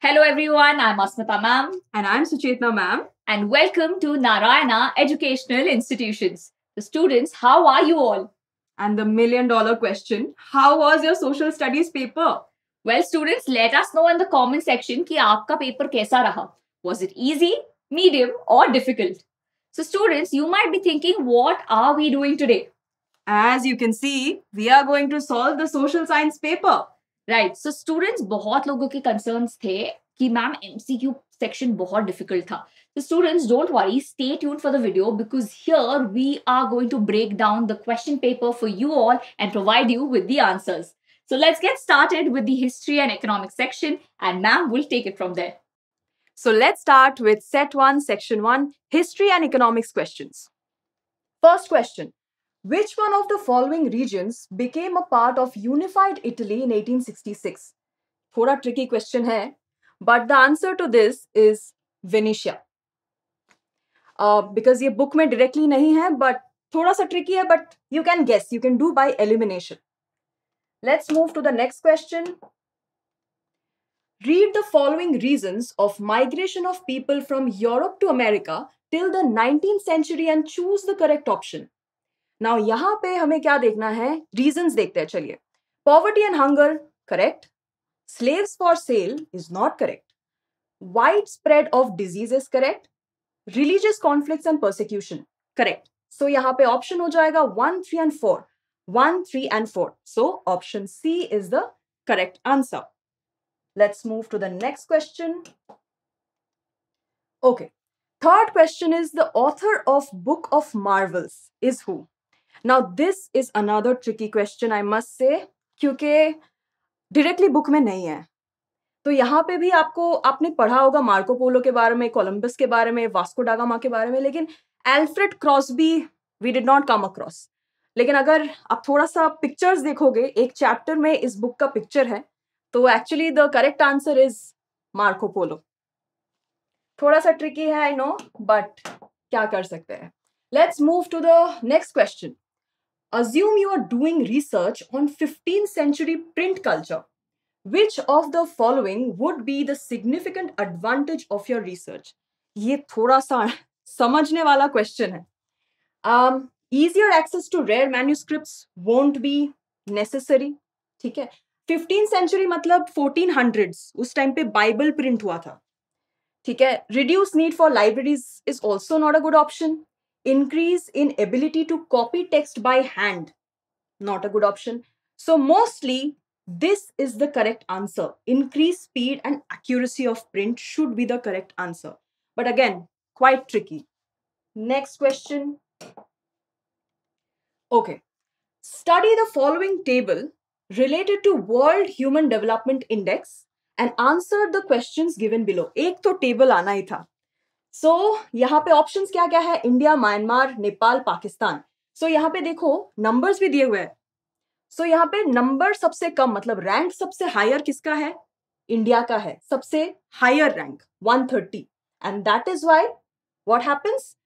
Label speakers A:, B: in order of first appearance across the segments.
A: Hello everyone, I'm Asmita ma'am.
B: And I'm Suchetna ma'am.
A: And welcome to Narayana Educational Institutions. The students, how are you all?
B: And the $1,000,000 question, how was your social studies paper?
A: Well students, let us know in the comment section कि आपका paper कैसा रहा. Was it easy, medium or difficult? So students, you might be thinking, what are we doing today?
B: As you can see, we are going to solve the social science paper.
A: Right. So students, बहुत लोगों के concerns थे कि ma'am MCQ section बहुत difficult था. So students, don't worry, stay tuned for the video because here we are going to break down the question paper for you all and provide you with the answers. So let's get started with the history and economics section and ma'am will take it from there.
B: So let's start with set 1, section 1, history and economics questions. First question, which one of the following regions became a part of unified Italy in 1866? थोड़ा tricky question है, but the answer to this is Venetia. Because ये book में directly नहीं है, but थोड़ा सा tricky है, but you can guess, you can do by elimination. Let's move to the next question. Read the following reasons of migration of people from Europe to America till the 19th century and choose the correct option. Now यहाँ पे हमें क्या देखना है? Reasons देखते हैं चलिए. Poverty and hunger, correct. Slaves for sale is not correct. Widespread of disease is correct. Religious conflicts and persecution, correct. So यहाँ पे option हो जाएगा 1, 3 and 4. 1, 3 and 4. So option C is the correct answer. Let's move to the next question. Okay. Third question is the author of Book of Marvels is who? Now this is another tricky question I must say क्योंकि directly book में नहीं है. तो यहाँ पे भी आपने पढ़ा होगा मार्को पोलो के बारे में, कोलंबस के बारे में, वास्को डा गामा के बारे में, लेकिन Alfred Crosby we did not come across. लेकिन अगर आप थोड़ा सा पिक्चर्स देखोगे, एक चैप्टर में इस बुक का पिक्चर है, तो actually the correct answer is Marco Polo. थोड़ा सा ट्रिकी है आई नो, बट क्या कर सकते हैं. Let's move to the next question. Assume you are doing research on 15th century print culture. Which of the following would be the significant advantage of your research? ये थोड़ा सा समझने वाला question है. Easier access to rare manuscripts won't be necessary. ठीक है. 15th century मतलब 1400s, उस टाइम पे बाइबल प्रिंट हुआ था. ठीक है. Reduced need for libraries is also not a good option. Increase in ability to copy text by hand, not a good option. So mostly this is the correct answer. Increase speed and accuracy of print should be the correct answer. But again, quite tricky. Next question. Okay. Study the following table related to World Human Development Index and answer the questions given below. एक तो table आना ही था. सो यहाँ पे options क्या क्या है? India, Myanmar, Nepal, Pakistan. So यहाँ पे देखो नंबर्स भी दिए हुए हैं. सो यहाँ पे नंबर सबसे कम मतलब रैंक सबसे हायर किसका है? इंडिया का है. सबसे higher rank 130. And that is why what happens,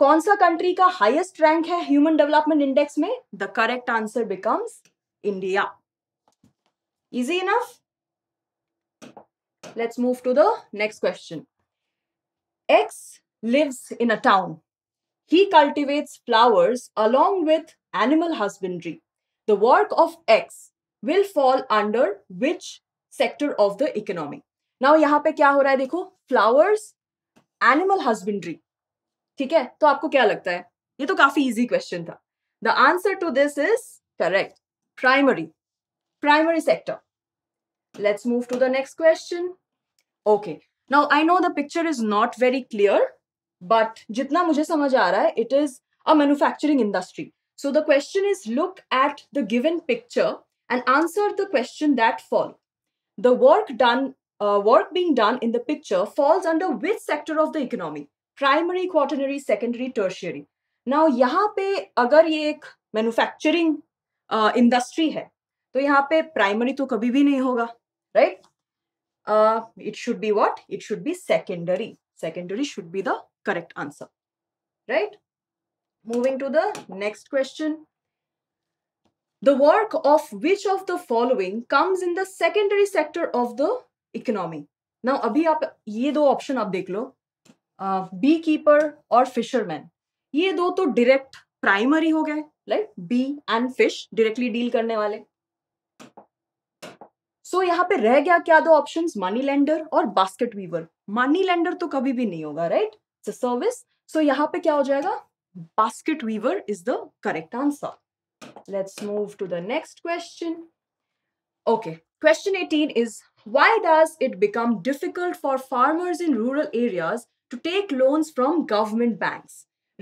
B: कौन सा कंट्री का हाईएस्ट रैंक है ह्यूमन डेवलपमेंट इंडेक्स में? The correct answer becomes India. Easy enough. Let's move to the next question. X lives in a town. He cultivates flowers along with animal husbandry. The work of X will fall under which sector of the economy? Now यहाँ पे क्या हो रहा है देखो, flowers, animal husbandry. ठीक है, तो आपको क्या लगता है? ये तो काफी easy question था. The answer to this is correct. Primary sector. Let's move to the next question. Okay. Now I know the picture is not very clear, but जितना मुझे समझ आ रहा है, it is a manufacturing industry. So the question is, look at the given picture and answer the question that follow. The work being done in the picture falls under which sector of the economy? Primary, quaternary, secondary, tertiary. Now यहाँ पे अगर ये एक manufacturing industry है, तो यहाँ पे primary तो कभी भी नहीं होगा, right? It should be what? It should be secondary. Secondary should be the correct answer, right? Moving to the next question. The work of which of the following comes in the secondary sector of the economy? Now अभी आप ये दो option आप देख लो, beekeeper और fisherman, ये दो तो डायरेक्ट प्राइमरी हो गए, like bee and fish directly deal करने वाले. सो यहाँ पे रह गया क्या दो ऑप्शंस, मनी लेंडर और बास्केट वीवर. मनी लेंडर तो कभी भी नहीं होगा, right, it's a service. So यहाँ पे क्या हो जाएगा, basket weaver is the correct answer. Let's move to the next question. Okay, question 18 is, why does it become difficult for farmers in rural areas to take loans from government banks?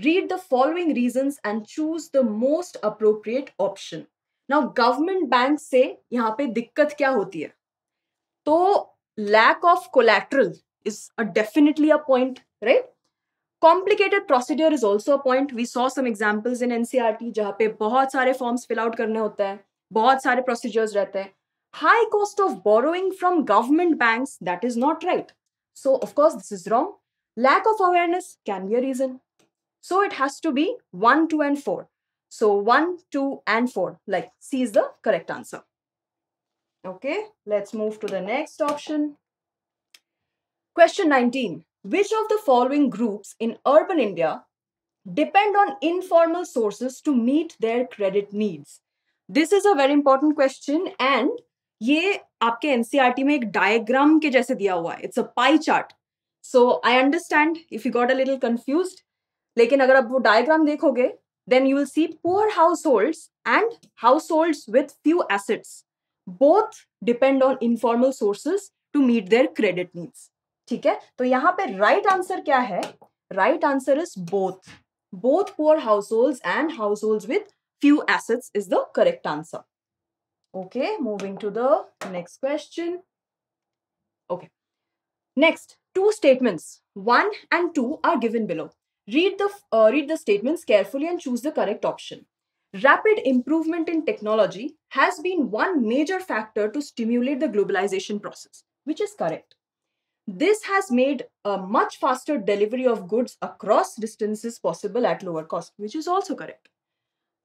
B: Read the following reasons and choose the most appropriate option. Now, government banks से यहाँ पे दिक्कत क्या होती है? तो lack of collateral is definitely a point, right? Complicated procedure is also a point. We saw some examples in NCERT जहाँ पे बहुत सारे forms fill out करने होते हैं, बहुत सारे procedures रहते हैं. High cost of borrowing from government banks, that is not right. So, of course, this is wrong. Lack of awareness can be a reason. So, it has to be 1, 2, and 4. So, 1, 2, and 4. Like C is the correct answer. Okay, let's move to the next option. Question 19. Which of the following groups in urban India depend on informal sources to meet their credit needs? This is a very important question and ये आपके NCERT में एक diagram के जैसे दिया हुआ है. It's a pie chart. So I understand if you got a little confused, लेकिन अगर आप वो डायग्राम देखोगे then you will see poor households and households with few assets both depend on informal sources to meet their credit needs. ठीक है, तो यहाँ पे राइट आंसर क्या है? Right answer is both poor households and households with few assets is the correct answer. Okay, moving to the next question. Okay, next, two statements 1 and 2 are given below. Read the statements carefully and choose the correct option. Rapid improvement in technology has been one major factor to stimulate the globalization process, which is correct. This has made a much faster delivery of goods across distances possible at lower cost, which is also correct.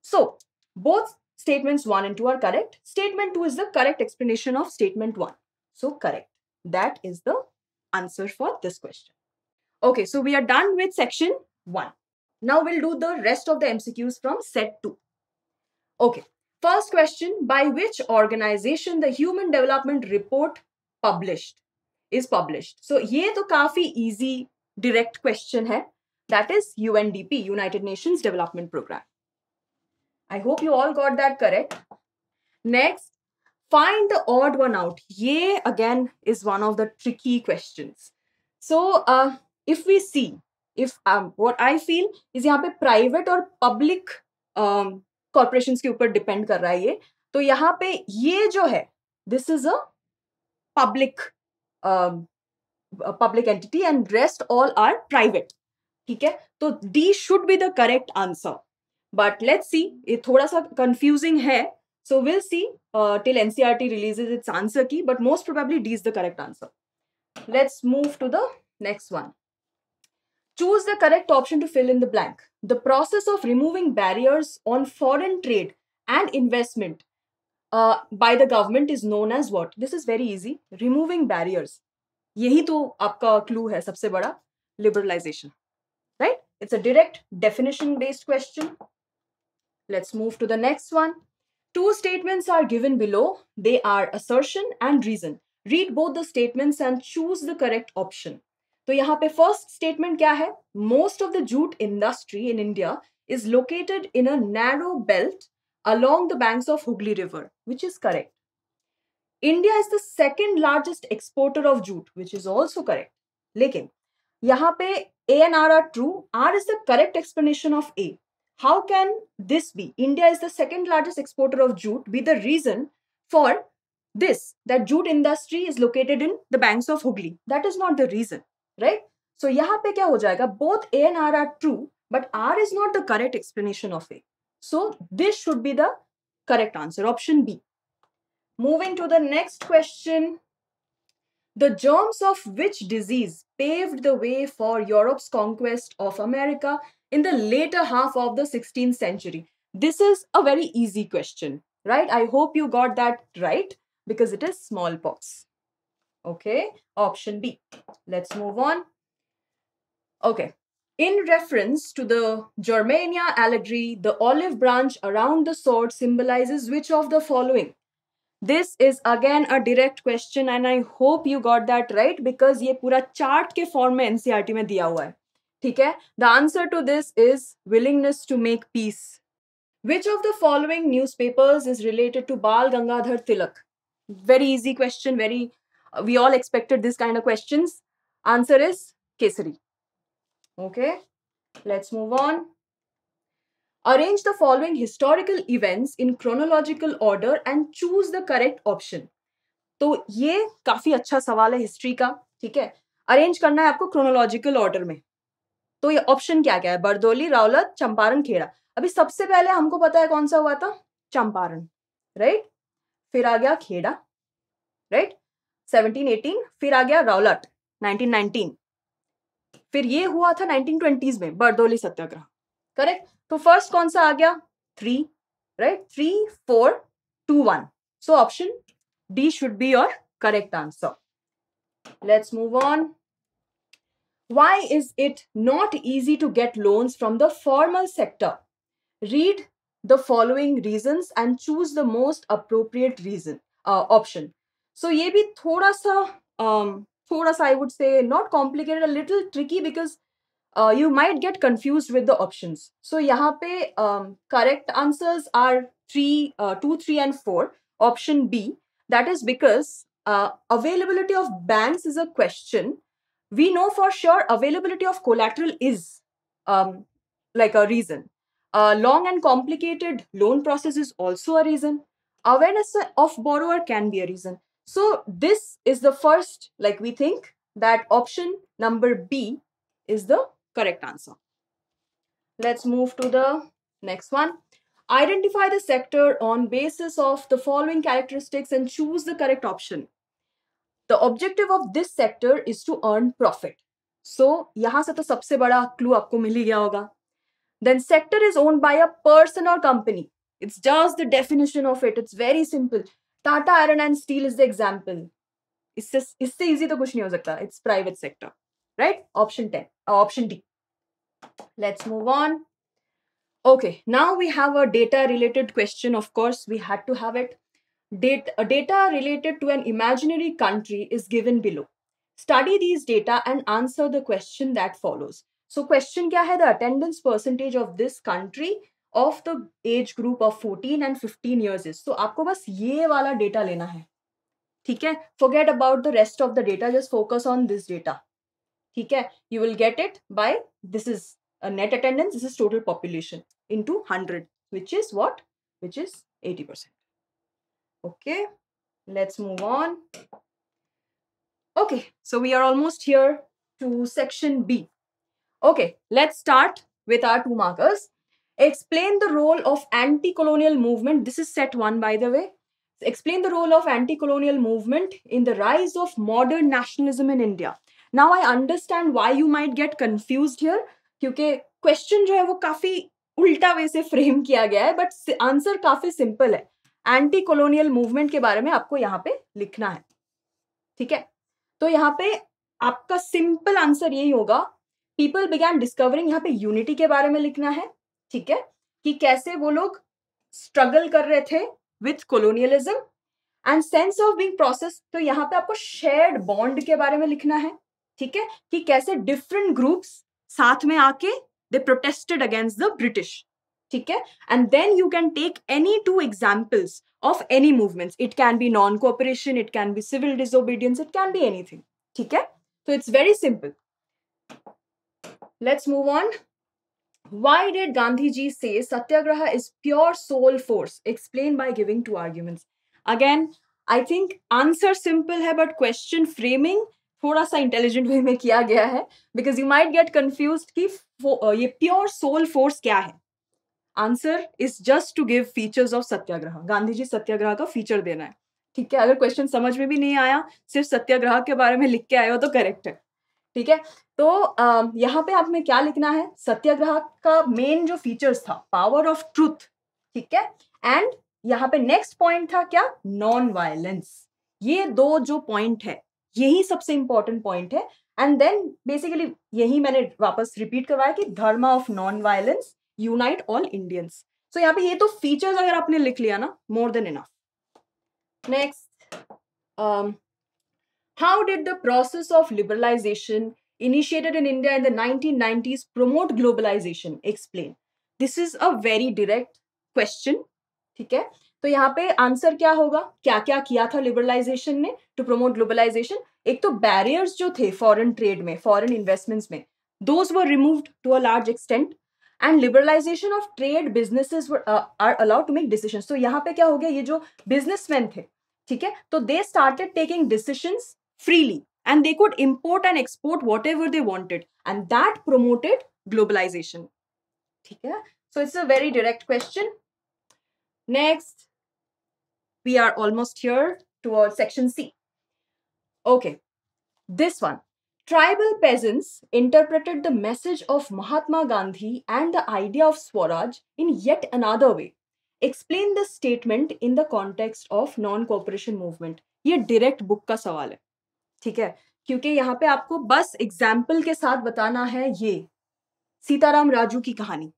B: So, both statements 1 and 2 are correct. Statement 2 is the correct explanation of statement 1. So, correct. That is the answer for this question. Okay, so we are done with section 1. Now we'll do the rest of the MCQs from set 2. Okay, first question, by which organization the Human Development Report is published? So ये तो काफी easy direct question है. That is UNDP, United Nations Development Program. I hope you all got that correct. Next, find the odd one out. Ye again is one of the tricky questions. So if we see, if what I feel is यहाँ पे private और public corporations के ऊपर depend कर रहा है ये. तो यहाँ पे ये जो है, this is a public entity and rest all are private. ठीक है, तो D should be the correct answer. But let's see, ये थोड़ा सा confusing है. So we'll see till NCERT releases its answer key, but most probably D is the correct answer. Let's move to the next one. Choose the correct option to fill in the blank. The process of removing barriers on foreign trade and investment by the government is known as what? This is very easy. Removing barriers. यही तो आपका clue है सबसे बड़ा, liberalization. Right? It's a direct definition based question. Let's move to the next one. Two statements are given below. They are assertion and reason. Read both the statements and choose the correct option. तो यहाँ पे first statement क्या है? Most of the jute industry in India is located in a narrow belt along the banks of Hooghly River, which is correct. India is the second largest exporter of jute, which is also correct. लेकिन यहाँ पे A and R are true. R is the correct explanation of A. How can this be? India is the second largest exporter of jute be the reason for this, that jute industry is located in the banks of Hooghly. That is not the reason, right? So यहाँ पे क्या हो जाएगा? Both A and R are true, but R is not the correct explanation of A. So this should be the correct answer, option B. Moving to the next question. The germs of which disease paved the way for Europe's conquest of America in the later half of the 16th century? This is a very easy question, right? I hope you got that right because it is smallpox. Okay, option B. Let's move on. Okay. In reference to the Germania allegory, the olive branch around the sword symbolizes which of the following? This is again a direct question and I hope you got that right because ये पूरा chart के form में NCERT में दिया हुआ है. ठीक है? The answer to this is willingness to make peace. Which of the following newspapers is related to Bal Gangadhar Tilak? Very easy question. We all expected this kind of questions. Answer is Kesari. Okay, let's move on. Arrange the following historical events in chronological order and choose the correct option. तो ये काफी अच्छा सवाल है history का. ठीक है, arrange करना है आपको क्रोनोलॉजिकल ऑर्डर में. तो ये ऑप्शन क्या क्या है? बरदौली, रावलत, चंपारण, खेड़ा. अभी सबसे पहले हमको पता है कौन सा हुआ था? चंपारण, राइट. फिर आ गया खेड़ा, राइट, 1718. फिर आ गया रावलट, 1919. फिर ये हुआ था 1920s में बरदौली सत्याग्रह. करेक्ट. तो फर्स्ट कौन सा आ गया? 3, right. 3, 4, 2, 1. So option D should be your correct answer. Let's move on. Why is it not easy to get loans from the formal sector? Read the following reasons and choose the most appropriate reason option. So ये भी थोड़ा सा I would say not complicated, a little tricky because you might get confused with the options. So यहाँ पे correct answers are 2, 3 and 4. Option B. That is because availability of banks is a question. We know for sure availability of collateral is like a reason. Long and complicated loan process is also a reason. Awareness of borrower can be a reason. So this is the first, like we think that option number B is the correct answer. Let's move to the next one. Identify the sector on basis of the following characteristics and choose the correct option. The objective of this sector is to earn profit. So यहाँ से तो सबसे बड़ा clue आपको मिल ही गया होगा. Then sector is owned by a person or company. It's just the definition of it. It's very simple. Tata Iron and Steel is the example. इससे easy तो कुछ नहीं हो सकता. It's private sector, right? Option D. Let's move on. Okay, now we have a data related question. Of course, we had to have it. Data related to an imaginary country is given below. Study these data and answer the question that follows. So question क्या है? The attendance percentage of this country of the age group of 14 and 15 years is. So आपको बस ये वाला data लेना है. ठीक है? Forget about the rest of the data. Just focus on this data. ठीक है? You will get it by, this is a net attendance. This is total population into 100, which is what? Which is 80%. Okay, let's move on. Okay, so we are almost here to section B. Okay, let's start with our 2 markers. Explain the role of anti-colonial movement. This is set 1, by the way. Explain the role of anti-colonial movement in the rise of modern nationalism in India. Now I understand why you might get confused here, क्योंकि question जो है वो काफी उल्टा वे से frame किया गया है, but answer काफी simple है. एंटी कॉलोनियल मूवमेंट के बारे में आपको यहाँ पे लिखना है. ठीक है, तो यहाँ पे आपका सिंपल आंसर यही होगा, पीपल बिगैन डिस्कवरिंग. यहाँ पे यूनिटी के बारे में लिखना है. ठीक है, कि कैसे वो लोग स्ट्रगल कर रहे थे with colonialism and sense of being process. तो यहाँ पे आपको शेयर्ड बॉन्ड के बारे में लिखना है. ठीक है, कि कैसे डिफरेंट ग्रुप्स साथ में आके they protested against the British. ठीक है, and then you can take any 2 examples of any movements. It can be non-cooperation, it can be civil disobedience, it can be anything. ठीक है, so it's very simple. Let's move on. Why did Gandhi ji say Satyagraha is pure soul force? Explain by giving 2 arguments. Again, I think answer simple है, but question framing थोड़ा सा intelligent वे में किया गया है, because you might get confused कि ये pure soul force क्या है. Answer is just to give features of satyagraha. Gandhi ji satyagraha का फीचर देना है. ठीक है, अगर क्वेश्चन समझ में भी नहीं आया, सिर्फ सत्याग्रह के बारे में लिख के आए हो तो करेक्ट है. ठीक है, तो यहाँ पे आप में क्या लिखना है? सत्याग्रह का मेन जो फीचर्स था, पावर ऑफ ट्रूथ. ठीक है, एंड यहाँ पे नेक्स्ट पॉइंट था क्या? Non violence. ये 2 जो पॉइंट है यही सबसे इंपॉर्टेंट पॉइंट है. एंड देन बेसिकली यही मैंने वापस रिपीट करवाया कि dharma of non violence unite all Indians. So यहाँ पे ये तो फीचर्स अगर आपने लिख लिया ना, more than enough. Next, how did the process of liberalization initiated in India in the 1990s promote globalization? Explain. This is a very direct question. ठीक है, तो यहाँ पे आंसर क्या होगा, क्या क्या किया था लिबरलाइजेशन ने टू प्रमोट ग्लोबलाइजेशन. एक तो बैरियर्स जो थे फॉरेन ट्रेड में, फॉरेन इन्वेस्टमेंट्स में, those were removed to a large extent. And liberalisation of trade businesses are allowed to make decisions. तो यहाँ पे क्या हो गया, ये जो बिजनेसमैन थे, ठीक है, तो they started taking decisions freely and they could import and export whatever they wanted, and that promoted globalization. ठीक है, so it's a very direct question. Next, we are almost here towards section C. Okay, this one. Tribal peasants interpreted the message of Mahatma Gandhi and the idea of Swaraj in yet another way. Explain the statement in the context of non-cooperation movement. ये direct book का सवाल है, ठीक है, क्योंकि यहाँ पे आपको बस एग्जाम्पल के साथ बताना है ये सीताराम राजू की कहानी.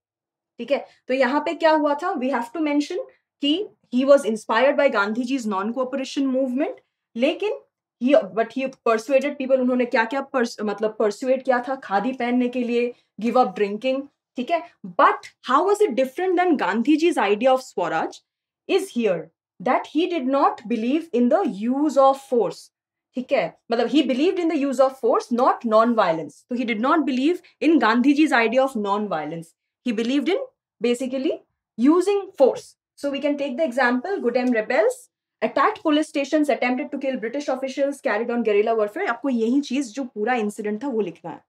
B: ठीक है, तो यहाँ पे क्या हुआ था, वी हैव टू मेंशन कि he was inspired by Gandhi ji's non cooperation movement, लेकिन ही परसुएडेड पीपल. उन्होंने क्या क्या मतलब परसुएड किया था, खादी पहनने के लिए, गिव अप ड्रिंकिंग. ठीक है, but how was it different than Gandhi ji's idea of swaraj is here that he did not believe in the use of force. ठीक है, मतलब he believed in the use of force not non violence. तो he did not believe in Gandhi ji's idea of non violence. He believed in basically using force. So we can take the example, Goodem rebels attacked police stations, attempted to kill British officials, carried on guerrilla warfare. आपको यही चीज जो पूरा incident था वो लिखना है.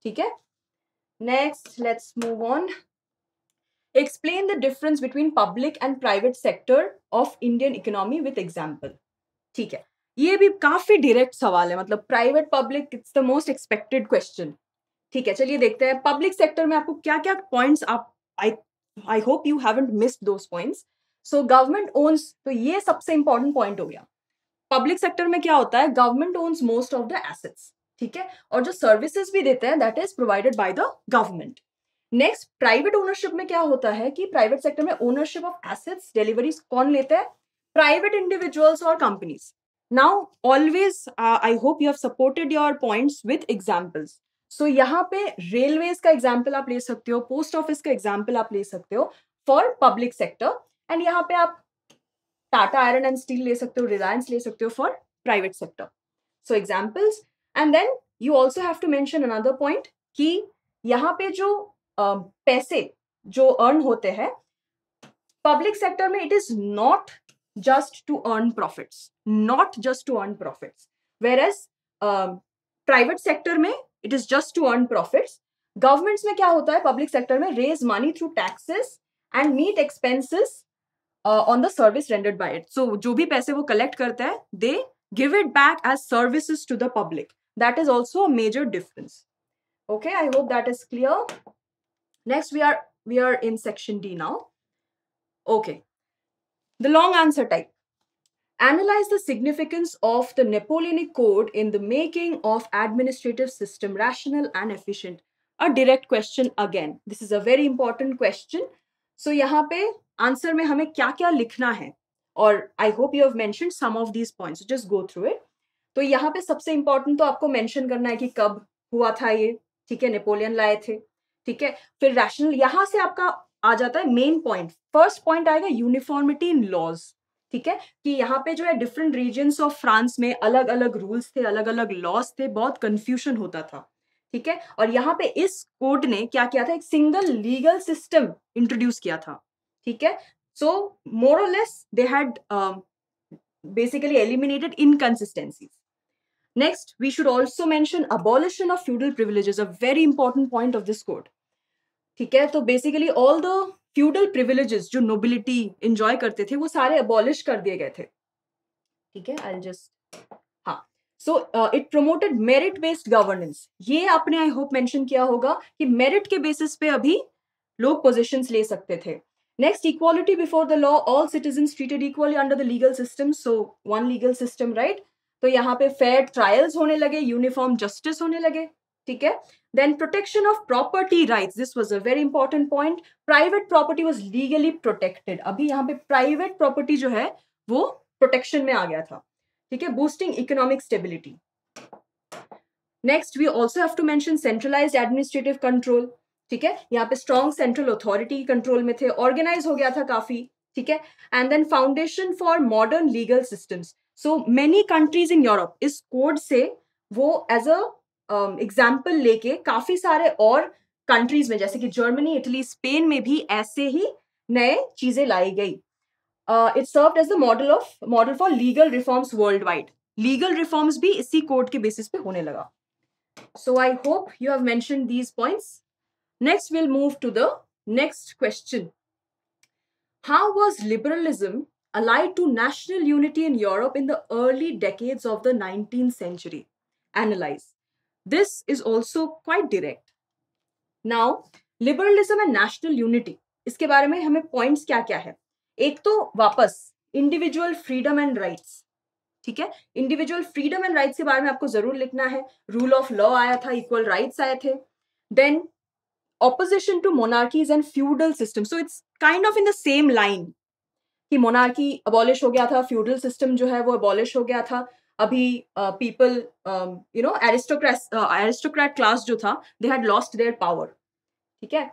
B: ठीक है, next let's move on. Explain the difference between public and private sector of Indian economy with example. ठीक है, ये भी काफी डायरेक्ट सवाल है, मतलब private public it's the most expected question. ठीक है, चलिए देखते हैं पब्लिक सेक्टर में आपको क्या क्या पॉइंट्स आप I hope you haven't missed those points. So government owns, तो ये सबसे इंपॉर्टेंट पॉइंट हो गया. पब्लिक सेक्टर में क्या होता है, government owns most of the assets. ठीक है, और जो सर्विसेज भी देते हैं that is provided by the government. Next, private ownership में क्या होता है कि प्राइवेट सेक्टर में ओनरशिप ऑफ एसेट्स डिलीवरीज कौन लेते हैं, प्राइवेट इंडिविजुअल्स और companies. Now always I hope you have supported your points with examples. So यहाँ पे रेलवेज का एग्जाम्पल आप ले सकते हो, पोस्ट ऑफिस का एग्जाम्पल आप ले सकते हो फॉर पब्लिक सेक्टर, एंड यहाँ पे आप टाटा आयरन एंड स्टील ले सकते हो, रिलायंस ले सकते हो for private sector. So examples. And then you also have to mention another point कि यहाँ पे जो पैसे जो अर्न होते हैं पब्लिक सेक्टर में, it is not just to earn profits, not just to earn profits, whereas private sector में it is just to earn profits. Governments में क्या होता है पब्लिक सेक्टर में, raise money through taxes and meet expenses on the service rendered by it. So जो भी पैसे वो collect करता है, they give it back as services to the public. That is also a major difference. Okay, I hope that is clear. Next, we are in section D now. Okay, the long answer type. Analyze the significance of the Napoleonic Code in the making of administrative system rational and efficient. A direct question again. This is a very important question. So यहाँ पे answer में हमें क्या क्या लिखना है, और I hope you have mentioned some of these points. So just go through it. तो यहाँ पे सबसे important तो आपको mention करना है कि कब हुआ था ये. ठीक है, नेपोलियन लाए थे. ठीक है, फिर rational, यहाँ से आपका आ जाता है मेन पॉइंट. फर्स्ट पॉइंट आएगा यूनिफॉर्मिटी इन लॉज. ठीक है, कि यहाँ पे जो है डिफरेंट रीजन्स ऑफ फ्रांस में अलग अलग रूल्स थे, अलग अलग लॉज थे, बहुत कंफ्यूजन होता था. ठीक है, और यहाँ पे इस कोड ने क्या किया था, एक सिंगल लीगल सिस्टम इंट्रोड्यूस किया था. ठीक है, सो मोर और less they had basically eliminated inconsistencies. Next, we should also mention abolition of feudal privileges, a very important point of this code. ठीक है, तो basically all the feudal privileges जो nobility enjoy करते थे वो सारे abolish कर दिए गए थे. ठीक है, आई जस्ट, हाँ. So it promoted merit based governance. ये आपने आई होप मेंशन किया होगा कि मेरिट के बेसिस पे अभी लोग पोजीशंस ले सकते थे. Next, equality before the law, all citizens treated equally under the legal system. So one legal system, right. तो यहाँ पे फेयर ट्रायल्स होने लगे, यूनिफॉर्म जस्टिस होने लगे, ठीक है. Then protection of property rights, this was a very important point. Private property was legally protected. अभी यहाँ पे प्राइवेट प्रॉपर्टी जो है वो प्रोटेक्शन में आ गया था, ठीक है. Boosting economic stability. Next we also have to mention centralised administrative control, ठीक है. यहाँ पे स्ट्रॉन्ग सेंट्रल अथॉरिटी कंट्रोल में थे, ऑर्गेनाइज हो गया था काफी, ठीक है. And then foundation for modern legal systems. So many countries in Europe इस कोड से वो एज अ एग्जाम्पल लेके काफी सारे और कंट्रीज में जैसे कि जर्मनी, इटली, स्पेन में भी ऐसे ही नए चीजें लाई गई. It served as the model for legal reforms worldwide. Legal reforms भी इसी कोड के बेसिस पे होने लगा. So I hope you have mentioned these points. Next, we'll move to the next question. How was liberalism allied to national unity in Europe in the early decades of the 19th century? Analyze. This is also quite direct. Now, liberalism and national unity. इसके बारे में हमें points क्या क्या है? एक तो वापस individual freedom and rights. ठीक है. इंडिविजुअल फ्रीडम एंड राइट्स के बारे में आपको जरूर लिखना है. रूल ऑफ लॉ आया था, इक्वल राइट्स आए थे. Then opposition to monarchies and feudal system. So it's kind of in the same line कि मोनार्की अबॉलिश हो गया था, फ्यूडल सिस्टम जो है वो अबॉलिश हो गया था. अभी people you know aristocrat class जो था, they had lost their power, ठीक है.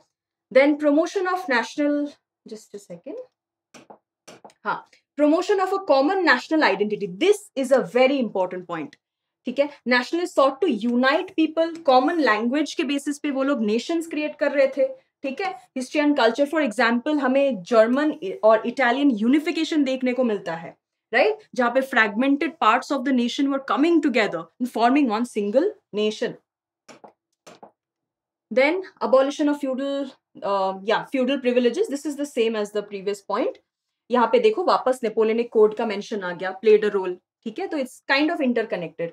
B: Then promotion of national, just a second, हाँ, promotion of a common national identity. This is a very important point, ठीक है. nationalists sought to unite people, common language के basis पे वो लोग nations create कर रहे थे, ठीक है. history and culture for example हमें German और Italian unification देखने को मिलता है, right, जहाँ पे fragmented parts of the nation were coming together and forming one single nation. Then abolition of feudal privileges. This is the same as the previous point. यहाँ पे देखो वापस नेपोलियनिक कोड का मेंशन आ गया, प्लेड अ रोल, ठीक है. तो it's kind of interconnected.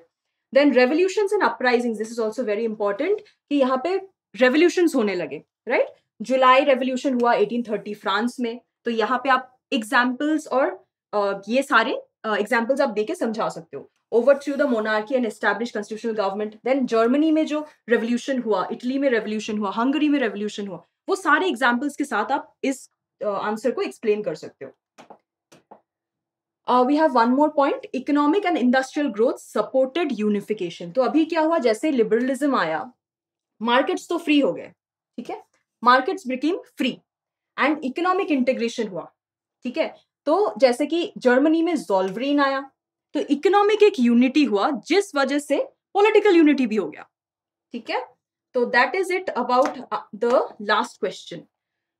B: Then revolutions and uprisings. This is also very important कि यहाँ पे रेवोल्यूशंस होने लगे, राइट. जुलाई रेवोल्यूशन हुआ 1830 फ्रांस में. तो यहाँ पे आप एग्जाम्पल्स और ये सारे एग्जाम्पल्स आप देके समझा सकते हो. Overthrew the monarchy and establish constitutional government. Then Germany में जो रेवोल्यूशन हुआ, इटली में रेवोल्यूशन हुआ, हंगरी में रेवोल्यूशन हुआ, वो सारे एग्जाम्पल्स के साथ आप इस आंसर को एक्सप्लेन कर सकते हो. We have one more point. Economic and industrial growth supported unification. तो अभी क्या हुआ, जैसे लिबरलिज्म आया, मार्केट्स तो फ्री हो गए, ठीक है. Markets became free and economic integration हुआ, ठीक है. तो जैसे कि जर्मनी में ज़ोल्वरीन आया, तो इकोनॉमिक एक यूनिटी हुआ जिस वजह से पॉलिटिकल यूनिटी भी हो गया, ठीक है. तो that is it about the last question.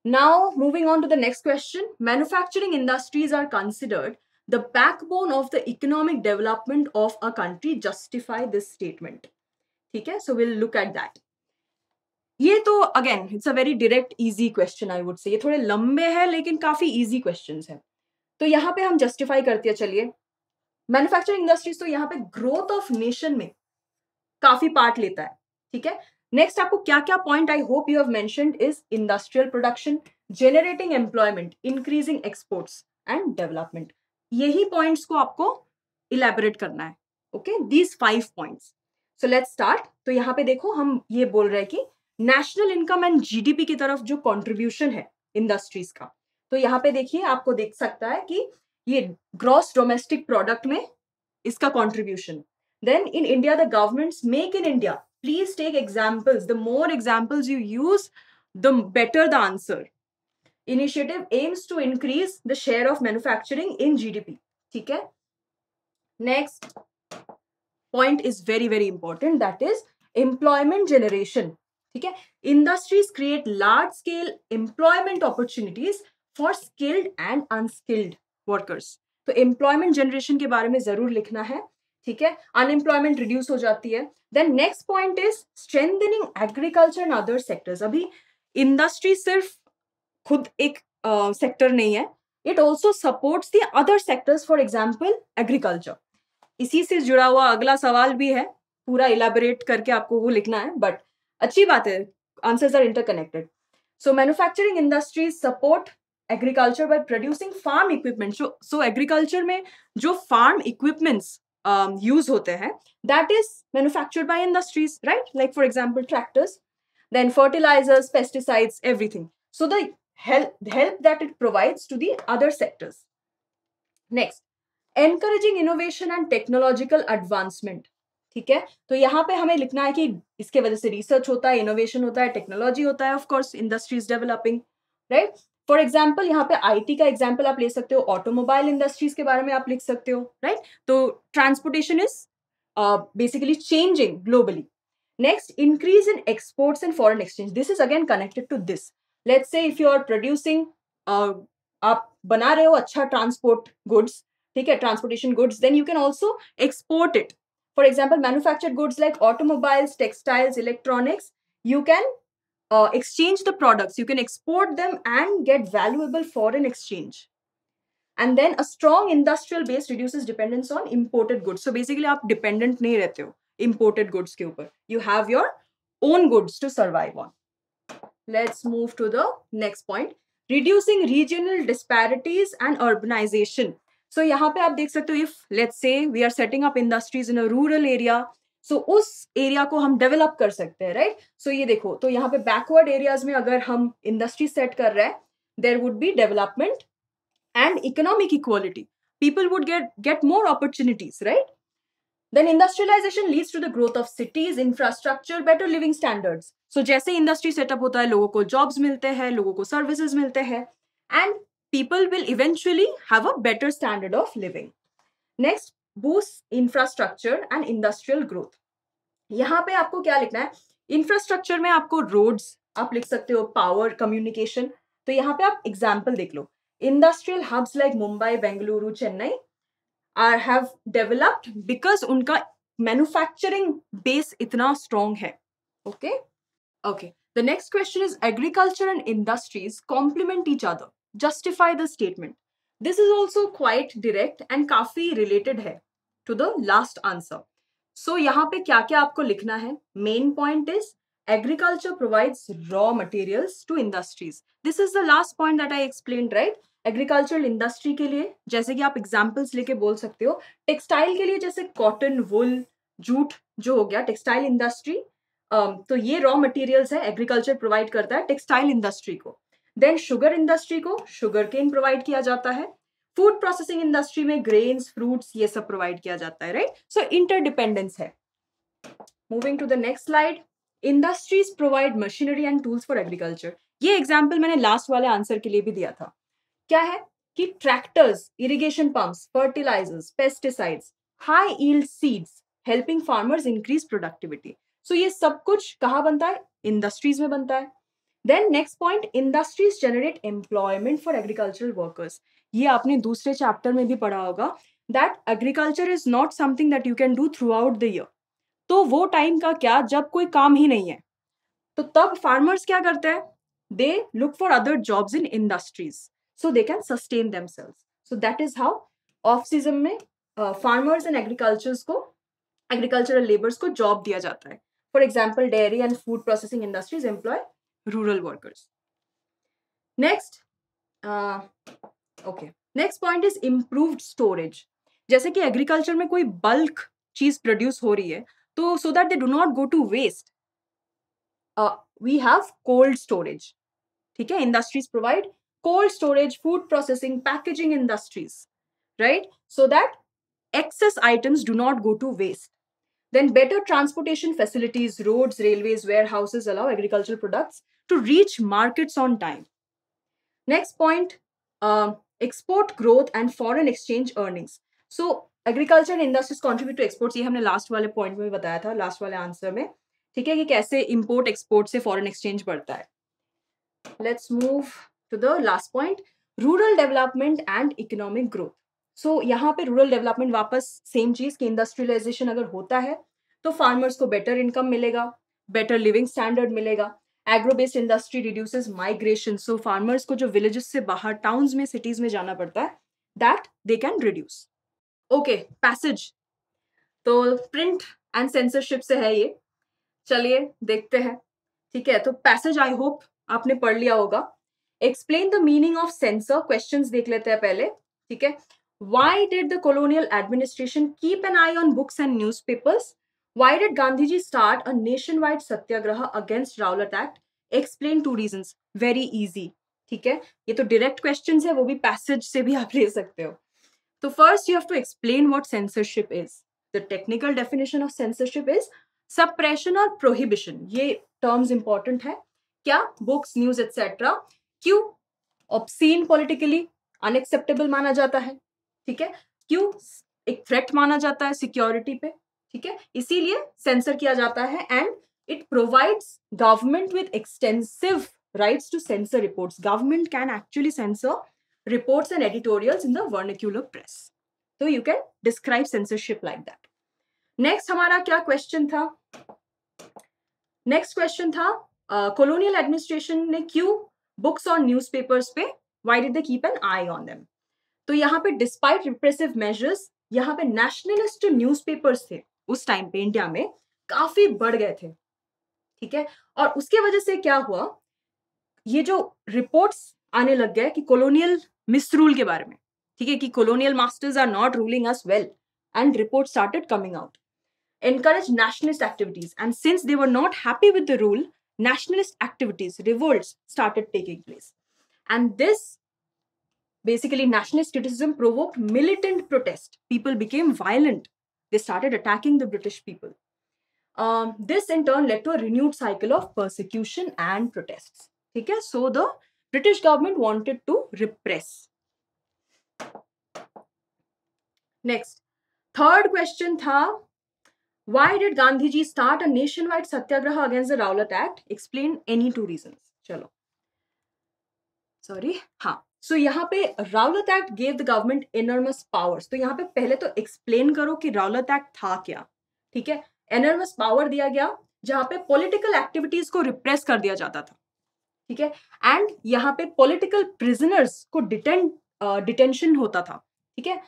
B: Now moving on to the next question. Manufacturing industries are considered the backbone of the economic development of a country. Justify this statement. ठीक है. So we'll look at that. ये तो again it's a very direct easy question I would say. ये थोड़े लंबे हैं लेकिन काफी easy questions हैं. तो यहाँ पे हम justify करते हैं. चलिए, मैन्युफैक्चरिंग इंडस्ट्रीज तो यहाँ पे ग्रोथ ऑफ नेशन में काफी पार्ट लेता है, ठीक है. नेक्स्ट आपको क्या क्या point I hope you have mentioned is industrial production, generating employment, increasing exports and development. यही पॉइंट्स को आपको इलेबोरेट करना है, okay. These 5 points. So let's start. तो यहाँ पे देखो हम ये बोल रहे हैं कि नेशनल इनकम एंड जीडीपी की तरफ जो कॉन्ट्रीब्यूशन है इंडस्ट्रीज का, तो यहाँ पे देखिए आपको देख सकता है कि ये ग्रॉस डोमेस्टिक प्रोडक्ट में इसका contribution. Then in India the government's Make in India. Please take examples. The more examples you use, the better the answer. Initiative aims to increase the share of manufacturing in GDP. ठीक है. Next point is very very important. That is employment generation. ठीक है. Industries create large scale employment opportunities for skilled and unskilled workers. तो employment generation के बारे में जरूर लिखना है, ठीक है. अनएम्प्लॉयमेंट रिड्यूस हो जाती है. Then next point is strengthening agriculture and other sectors. अभी इंडस्ट्री सिर्फ खुद एक सेक्टर नहीं है, it also supports the other sectors, for example agriculture. इसी से जुड़ा हुआ अगला सवाल भी है, पूरा इलेबोरेट करके आपको वो लिखना है, बट अच्छी बात है, answers are interconnected. So manufacturing industries support agriculture by producing farm equipment. So agriculture में जो फार्म इक्विपमेंट्स यूज होते हैं, that is manufactured by industries, right? Like for example tractors, then fertilizers, pesticides, everything. So the help that it provides to the other sectors. Next, encouraging innovation and technological advancement. ठीक है, तो यहाँ पे हमें लिखना है कि इसके वजह से रिसर्च होता है, इनोवेशन होता है, टेक्नोलॉजी होता है, of course industries developing, right? For example यहाँ पे आईटी का एग्जाम्पल आप ले सकते हो, ऑटोमोबाइल इंडस्ट्रीज के बारे में आप लिख सकते हो, राइट? तो transportation is basically changing globally. Next, increase in exports and foreign exchange. This is again connected to this. Let's say if you are producing, आप बना रहे हो अच्छा transport goods, ठीक है, transportation goods, then you can also export it. For example, manufactured goods like automobiles, textiles, electronics, you can exchange the products. You can export them and get valuable foreign exchange. And then a strong industrial base reduces dependence on imported goods. So basically, आप dependent नहीं रहते हो imported goods के ऊपर. You have your own goods to survive on. Let's move to the next point. Reducing regional disparities and urbanization. So यहाँ पे आप देख सकते हो, if let's say we are setting up industries in a rural area, so उस area को हम develop कर सकते हैं, right? So ये देखो, तो यहाँ पे backward areas में अगर हम industry set कर रहे हैं, there would be development and economic equality. People would get more opportunities, right? Then industrialization leads to the growth of cities, infrastructure, better living standards. So जैसे industry setup होता है, लोगों को jobs मिलते हैं, लोगों को services मिलते हैं, and people will eventually have a better standard of living. Next, boost infrastructure and industrial growth. यहाँ पे आपको क्या लिखना है? Infrastructure में आपको roads आप लिख सकते हो, power, communication. तो यहाँ पे आप example देख लो. Industrial hubs like Mumbai, Bengaluru, Chennai have developed because उनका manufacturing base इतना strong है. Okay? Okay. The next question is, agriculture and industries complement each other. Justify the statement. This is also quite direct and काफी related है to the last answer. So यहाँ पे क्या क्या आपको लिखना है? Main point is, agriculture provides raw materials to industries. This is the last point that I explained, right? Agricultural industry के लिए जैसे कि आप एग्जांपल्स लेके बोल सकते हो, टेक्सटाइल के लिए जैसे कॉटन, वुल, जूट जो हो गया टेक्सटाइल इंडस्ट्री, तो ये रॉ मटेरियल्स है, एग्रीकल्चर प्रोवाइड करता है टेक्सटाइल इंडस्ट्री को. देन शुगर इंडस्ट्री को शुगर केन प्रोवाइड किया जाता है. फूड प्रोसेसिंग इंडस्ट्री में ग्रेन्स, फ्रूट्स ये सब प्रोवाइड किया जाता है, राइट? सो इंटरडिपेंडेंस है. Moving to the next slide. Industries provide machinery and tools for agriculture. ये एग्जाम्पल मैंने लास्ट वाले आंसर के लिए भी दिया था. क्या है कि tractors, irrigation pumps, fertilisers, pesticides, high yield seeds, helping farmers increase productivity. So ये सब कुछ कहाँ बनता है? इंडस्ट्रीज में बनता है. Then next point, industries generate employment for agricultural workers. ये आपने दूसरे चैप्टर में भी पढ़ा होगा, that agriculture is not something that you can do throughout the year. तो वो टाइम का क्या, जब कोई काम ही नहीं है, तो तब फार्मर्स क्या करते हैं? They look for other jobs in industries, so they can sustain themselves. So that is how off season में farmers and agricultural laborers को job दिया जाता है. For example, dairy and food processing industries employ rural workers. Next, next point is improved storage. जैसे कि agriculture में कोई bulk चीज produce हो रही है, तो so that they do not go to waste, we have cold storage. ठीक है? Industries provide cold storage, food processing, packaging industries, right? So that excess items do not go to waste. Then better transportation facilities, roads, railways, warehouses allow agricultural products to reach markets on time. Next point, export growth and foreign exchange earnings. So agriculture and industries contribute to exports. ये हमने last वाले point में बताया था, last वाले answer में, ठीक है, कि कैसे import export से foreign exchange बढ़ता है. Let's move to the last point, rural development and economic growth. So यहाँ पे rural development वापस same चीज कि industrialization अगर होता है तो farmers को better income मिलेगा, better living standard मिलेगा. Agro based industry reduces migration, so farmers को जो villages से बाहर towns में, cities में जाना पड़ता है, that they can reduce. Okay, passage. तो print and censorship से है ये. चलिए देखते हैं. ठीक है, तो passage I hope आपने पढ़ लिया होगा. Explain the meaning of censor. Questions देख लेते हैं पहले, ठीक है. Why did the colonial administration keep an eye on books and newspapers? Why did Gandhiji start a nationwide satyagraha against Rowlatt Act? Explain 2 reasons. Very easy. ठीक है, ये तो direct questions है, वो भी passage से भी आप ले सकते हो. So first you have to explain what censorship is. The technical definition of censorship is suppression or prohibition. ये terms important है. क्या? Books, news, etc. क्यों? Obscene politically unacceptable माना जाता है. ठीक है, क्यों? एक थ्रेट माना जाता है सिक्योरिटी पे. ठीक है, इसीलिए सेंसर किया जाता है. And it provides government with extensive rights to sensor reports. Government can actually sensor reports and editorials in the vernacular press. So you can describe censorship like that. Next हमारा क्या question था? Next question था colonial administration ने क्यों books और newspapers पे why did they keep an eye on them? तो यहाँ पे despite repressive measures यहाँ पे nationalist जो newspapers थे उस टाइम पे इंडिया में काफी बढ़ गए थे. ठीक है, और उसके वजह से क्या हुआ, ये जो रिपोर्ट्स आने लग गए कि colonial misrule के बारे में. ठीक है, कि colonial masters are not ruling us well, and reports started coming out. Encourage nationalist activities, and since they were not happy with the rule, nationalist activities, revolts started taking place. And this basically nationalist criticism provoked militant protest. People became violent. They started attacking the British people. This in turn led to a renewed cycle of persecution and protests. ठीक है, so the British government wanted to repress. Next, third question था, why did Gandhiji start a nationwide satyagraha against the Rowlatt Act? Explain any 2 reasons. चलो, sorry, हाँ. So यहाँ पे Rowlatt Act gave the government enormous powers. तो यहाँ पे पहले तो explain करो कि Rowlatt Act था क्या. ठीक है, enormous power दिया गया जहाँ पे political activities को repress कर दिया जाता था. ठीक है, एंड यहाँ पे पॉलिटिकल प्रिजनर्स को डिटेंशन होता था. ठीक है,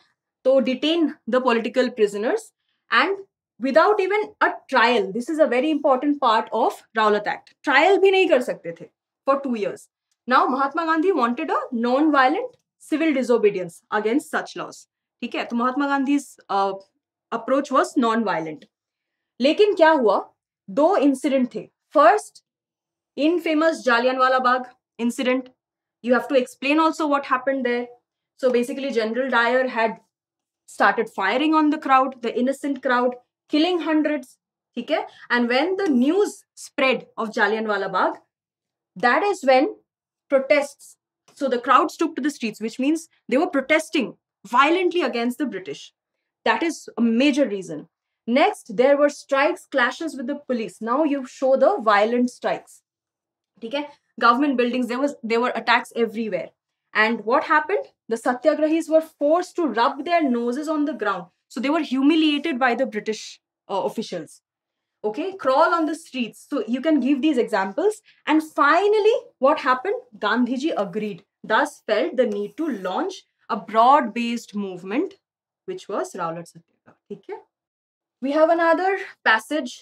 B: तो detain the political prisoners and without even a trial. This is a very important part of Rowlatt act. Trial भी नहीं कर सकते थे for 2 years. Now Mahatma Gandhi wanted a non violent civil disobedience against such laws. ठीक है, तो Mahatma Gandhi approach was non violent. लेकिन क्या हुआ, 2 इंसिडेंट थे. First, infamous Jallianwala Bagh incident. You have to explain also what happened there. So basically General Dyer had started firing on the crowd, the innocent crowd, killing hundreds. Okay? And when the news spread of Jallianwala Bagh, that is when protests, so the crowds took to the streets, which means they were protesting violently against the British. That is a major reason. Next, there were strikes, clashes with the police. Now you show the violent strikes. ठीक है, government buildings, there were attacks everywhere. And what happened? The satyagrahis were forced to rub their noses on the ground. So they were humiliated by the British officials. Okay, crawl on the streets. So you can give these examples. And finally, what happened? Gandhiji agreed. Thus felt the need to launch a broad-based movement, which was Rowlatt Satyagraha. Okay? We have another passage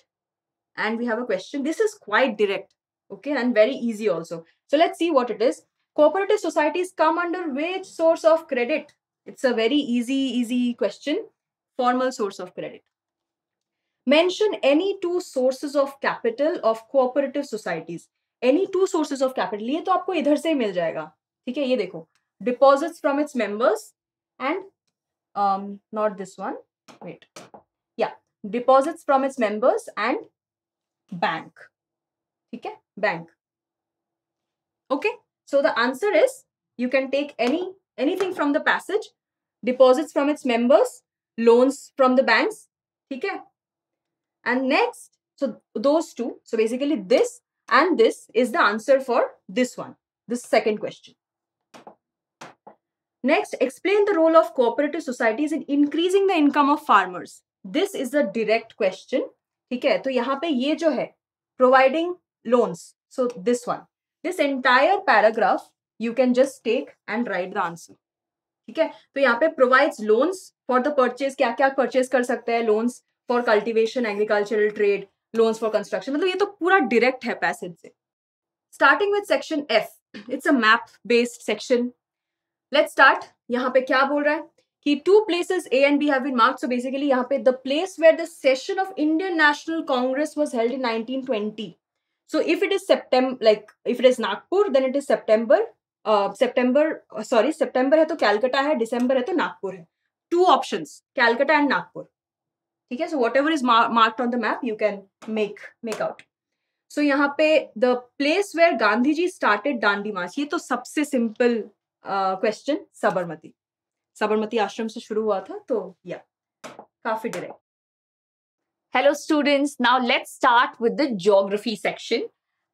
B: and we have a question. This is quite direct. Okay, and very easy also. So let's see what it is. Cooperative societies come under which source of credit? It's a very easy question. Formal source of credit. Mention any 2 sources of capital of cooperative societies. Any 2 sources of capital. ये तो आपको इधर से मिल जाएगा. ठीक है, ये देखो. Deposits from its members and not this one. Wait. Yeah, deposits from its members and bank. ठीक है, bank. Okay, so the answer is you can take anything from the passage. Deposits from its members, loans from the banks. ठीक है, and next, so those 2, so basically this and this is the answer for this one, this second question. Next, explain the role of cooperative societies in increasing the income of farmers. This is a direct question. ठीक है, तो यहाँ पे ये जो है providing loans. So this one, this entire paragraph you can just take and write the answer. ठीक है, तो यहाँ पे provides loans for the purchase. क्या क्या purchase कर सकते हैं? Loans for cultivation, agricultural trade, loans for construction. मतलब ये तो पूरा direct है passage से. Starting with section F, it's a map based section. Let's start. यहाँ पे क्या बोल रहा है कि 2 places A and B have been marked. So basically यहाँ पे the place where the session of Indian National Congress was held in 1920. So if it is September, like if it is Nagpur, then it is September. September है तो Calcutta है, December है तो Nagpur है. 2 options, Calcutta and Nagpur. ठीक है, so whatever is marked on the map, you can make out. So यहाँ पे the place where Gandhi ji started Dandi मार्च, ये तो सबसे simple question, साबरमती आश्रम से शुरू हुआ था, तो या काफी direct.
A: Hello students, now let's start with the geography section,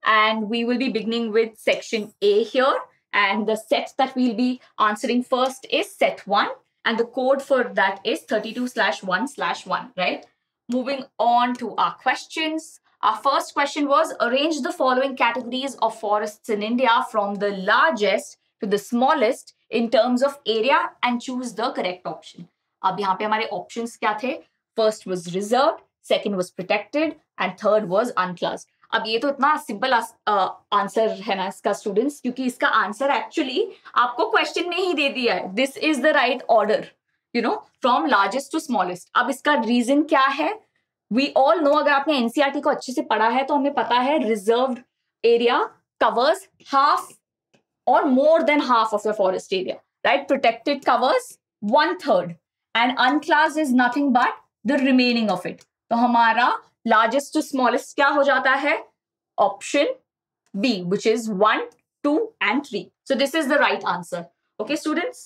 A: and we will be beginning with section A here, and the set that we'll be answering first is set 1, and the code for that is 32/1/1, right? Moving on to our questions. Our first question was, arrange the following categories of forests in India from the largest to the smallest in terms of area and choose the correct option. अब यहाँ पे हमारे options क्या थे? First was reserved, second was protected, and third was unclassed. अब ये तो इतना सिंपल आंसर है ना इसका स्टूडेंट्स, क्योंकि इसका आंसर एक्चुअली आपको क्वेश्चन में ही दे दिया है. This is the right order, you know, from largest to smallest. अब इसका रीजन क्या है? वी ऑल नो, अगर आपने एनसीईआरटी को अच्छे से पढ़ा है तो हमें पता है reserved area covers half or more than half of the forest area, right? Protected covers 1/3 and unclassed is nothing but the remaining of it. तो हमारा largest to smallest क्या हो जाता है? Option B, which is 1, 2 and 3. So this is the right answer. Okay, students?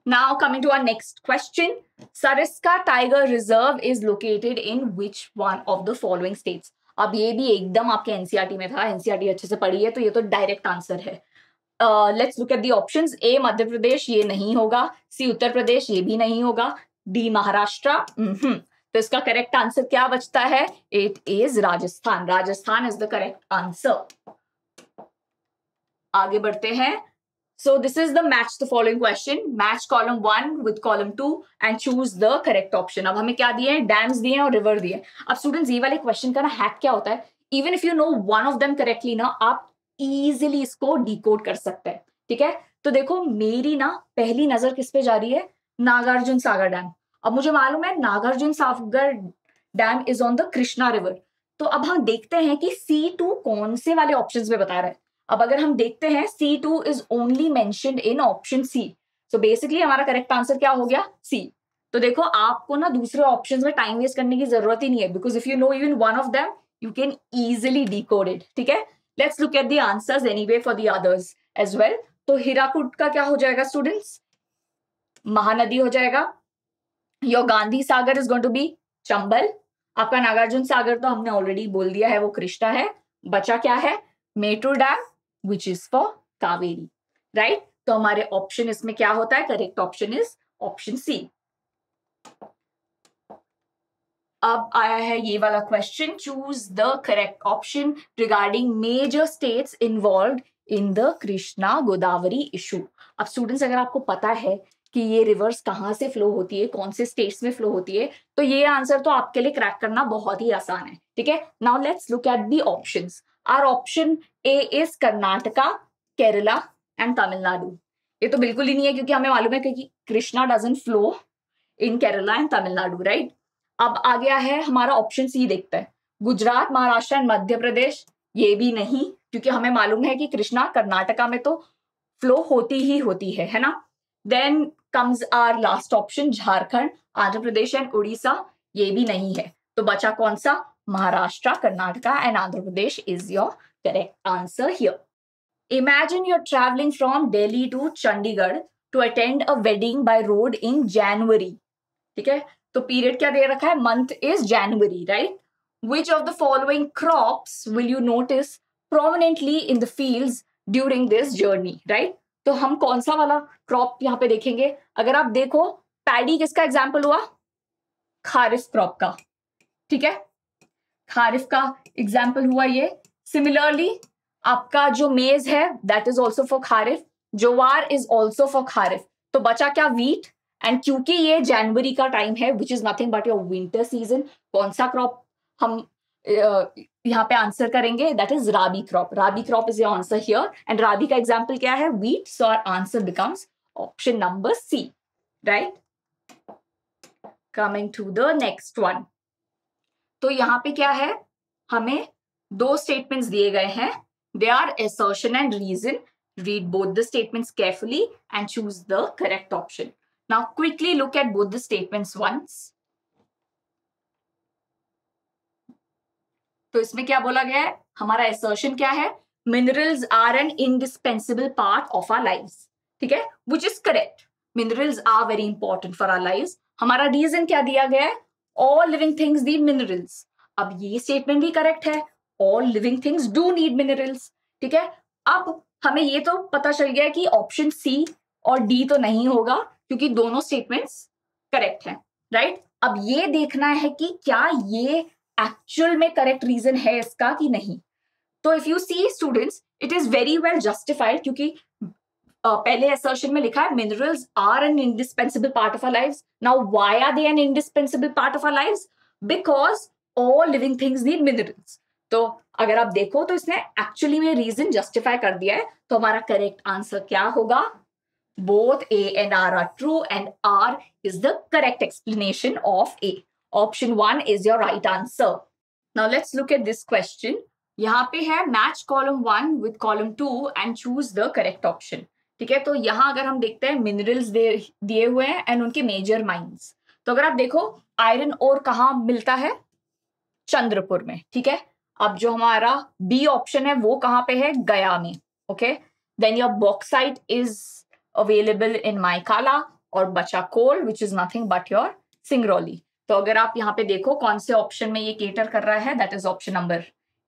A: Now coming to our next question. Sariska Tiger Reserve is located in which one of the following states? अब ये भी एकदम आपके NCERT में था, NCERT अच्छे से पढ़ी है तो ये तो डायरेक्ट आंसर है. Let's look at the options. A Madhya Pradesh, ये नहीं होगा. सी उत्तर प्रदेश, ये भी नहीं होगा. डी महाराष्ट्र. तो इसका करेक्ट आंसर क्या बचता है? It is Rajasthan. Rajasthan is the correct answer. आगे बढ़ते हैं. So this is the match the following question. Match column 1 with column 2 and choose the correct option. अब हमें क्या दिए हैं? डैम्स दिए हैं और रिवर दिए हैं. अब स्टूडेंट्स ये वाले क्वेश्चन का ना हैक क्या होता है? Even if you no one of them correctly ना, आप इजीली इसको डिकोड कर सकते हैं. ठीक है, तो देखो मेरी ना पहली नजर किस पे जा रही है? नागार्जुन सागर डैम. अब मुझे मालूम है Nagarjun Sagar dam is on the Krishna river. तो अब हम देखते हैं कि C2 कौन से वाले ऑप्शंस में बता रहा है. अब अगर हम देखते हैं C2 is only mentioned in option C. So basically हमारा करेक्ट आंसर क्या हो गया? C. तो देखो आपको ना दूसरे ऑप्शंस में टाइम वेस्ट करने की जरूरत ही नहीं है, because if you know even one of them you can easily decode it. ठीक है, let's look at the answers anyway for the others as well. तो हीराकुड का क्या हो जाएगा स्टूडेंट्स? महानदी हो जाएगा. Your Gandhi Sagar is going to be Chambal. आपका नागार्जुन सागर तो हमने ऑलरेडी बोल दिया है, वो कृष्णा है. बचा क्या है? Metro dam, which is for Kaveri, right? तो हमारे ऑप्शन इसमें क्या होता है? Correct option is option C. अब आया है ये वाला question. Choose the correct option regarding major states involved in the Krishna Godavari issue. अब स्टूडेंट्स अगर आपको पता है कि ये रिवर्स कहाँ से फ्लो होती है, कौन से स्टेट्स में फ्लो होती है, तो ये आंसर तो आपके लिए क्रैक करना बहुत ही आसान है. ठीक है, now let's look at the options. Our option A is Karnataka, Kerala and Tamil Nadu. ये तो बिल्कुल ही नहीं है, क्योंकि हमें मालूम है कि Krishna doesn't flow in Kerala and Tamil Nadu, right? अब आ गया है हमारा ऑप्शन सी. देखते हैं. गुजरात, महाराष्ट्र एंड मध्य प्रदेश, ये भी नहीं, क्योंकि हमें मालूम है कि कृष्णा कर्नाटका में तो फ्लो होती ही होती है ना. Then comes our last option Jharkhand, Andhra Pradesh and Orissa, ये भी नहीं है. तो बचा कौन सा? Maharashtra, Karnataka and Andhra Pradesh is your correct answer here. Imagine you're traveling from Delhi to Chandigarh to attend a wedding by road in January. ठीक है, तो पीरियड क्या दे रखा है? Month is January, right? Which of the following crops will you notice prominently in the fields during this journey, right? तो हम कौन सा वाला क्रॉप यहाँ पे देखेंगे? अगर आप देखो, पैडी किसका एग्जाम्पल हुआ? खारिफ क्रॉप का. ठीक है, खारिफ का एग्जाम्पल हुआ ये. सिमिलरली आपका जो मेज है that is also for kharif. जोवार is also for kharif. तो बचा क्या? वीट. एंड क्योंकि ये जनवरी का टाइम है which is nothing but your winter season, कौन सा क्रॉप हम यहाँ पे आंसर करेंगे? That is rabi crop. Rabi crop is your answer here. And rabi का एग्जाम्पल क्या है? Wheat. So our answer becomes option number C, right? Coming to the next one, तो यहाँ पे क्या है, हमें दो स्टेटमेंट्स दिए गए हैं, they are assertion and reason. Read both the statements carefully and choose the correct option. Now quickly look at both the statements once. तो इसमें क्या बोला गया है, हमारा assertion क्या है, minerals are an indispensable part of our lives, ठीक है, which is correct. Minerals are very important for our lives. हमारा रीजन क्या दिया गया है, all living things need minerals. अब ये स्टेटमेंट भी करेक्ट है, all living things do need minerals, ठीक है. अब हमें ये तो पता चल गया कि ऑप्शन सी और डी तो नहीं होगा क्योंकि दोनों स्टेटमेंट्स करेक्ट हैं, राइट? अब ये देखना है कि क्या ये एक्चुअल में करेक्ट रीजन है इसका कि नहीं. तो if you see students, it is very well justified क्योंकि पहले assertion में लिखा है minerals are an indispensable part of our lives. Now why are they an indispensable part of our lives? Because all living things need minerals. तो अगर आप देखो तो इसने एक्चुअली में रीजन जस्टिफाई कर दिया है. तो हमारा करेक्ट आंसर क्या होगा, both A and R are true and R is the correct explanation of A. Option 1 is your right answer. Now let's look at this question. यहाँ पे है match column 1 with column 2 and choose the correct option. ठीक है, तो यहाँ अगर हम देखते हैं मिनरल्स दिए हुए हैं एंड उनके मेजर माइंस. तो अगर आप देखो आयरन ओर कहाँ मिलता है, चंद्रपुर में, ठीक है. अब जो हमारा बी ऑप्शन है वो कहाँ पे है, गया में, okay. Then your bauxite is available in Maikala और बचा coal which is nothing but your Singrauli. तो अगर आप यहाँ पे देखो कौन से ऑप्शन में ये केटर कर रहा है, that is option number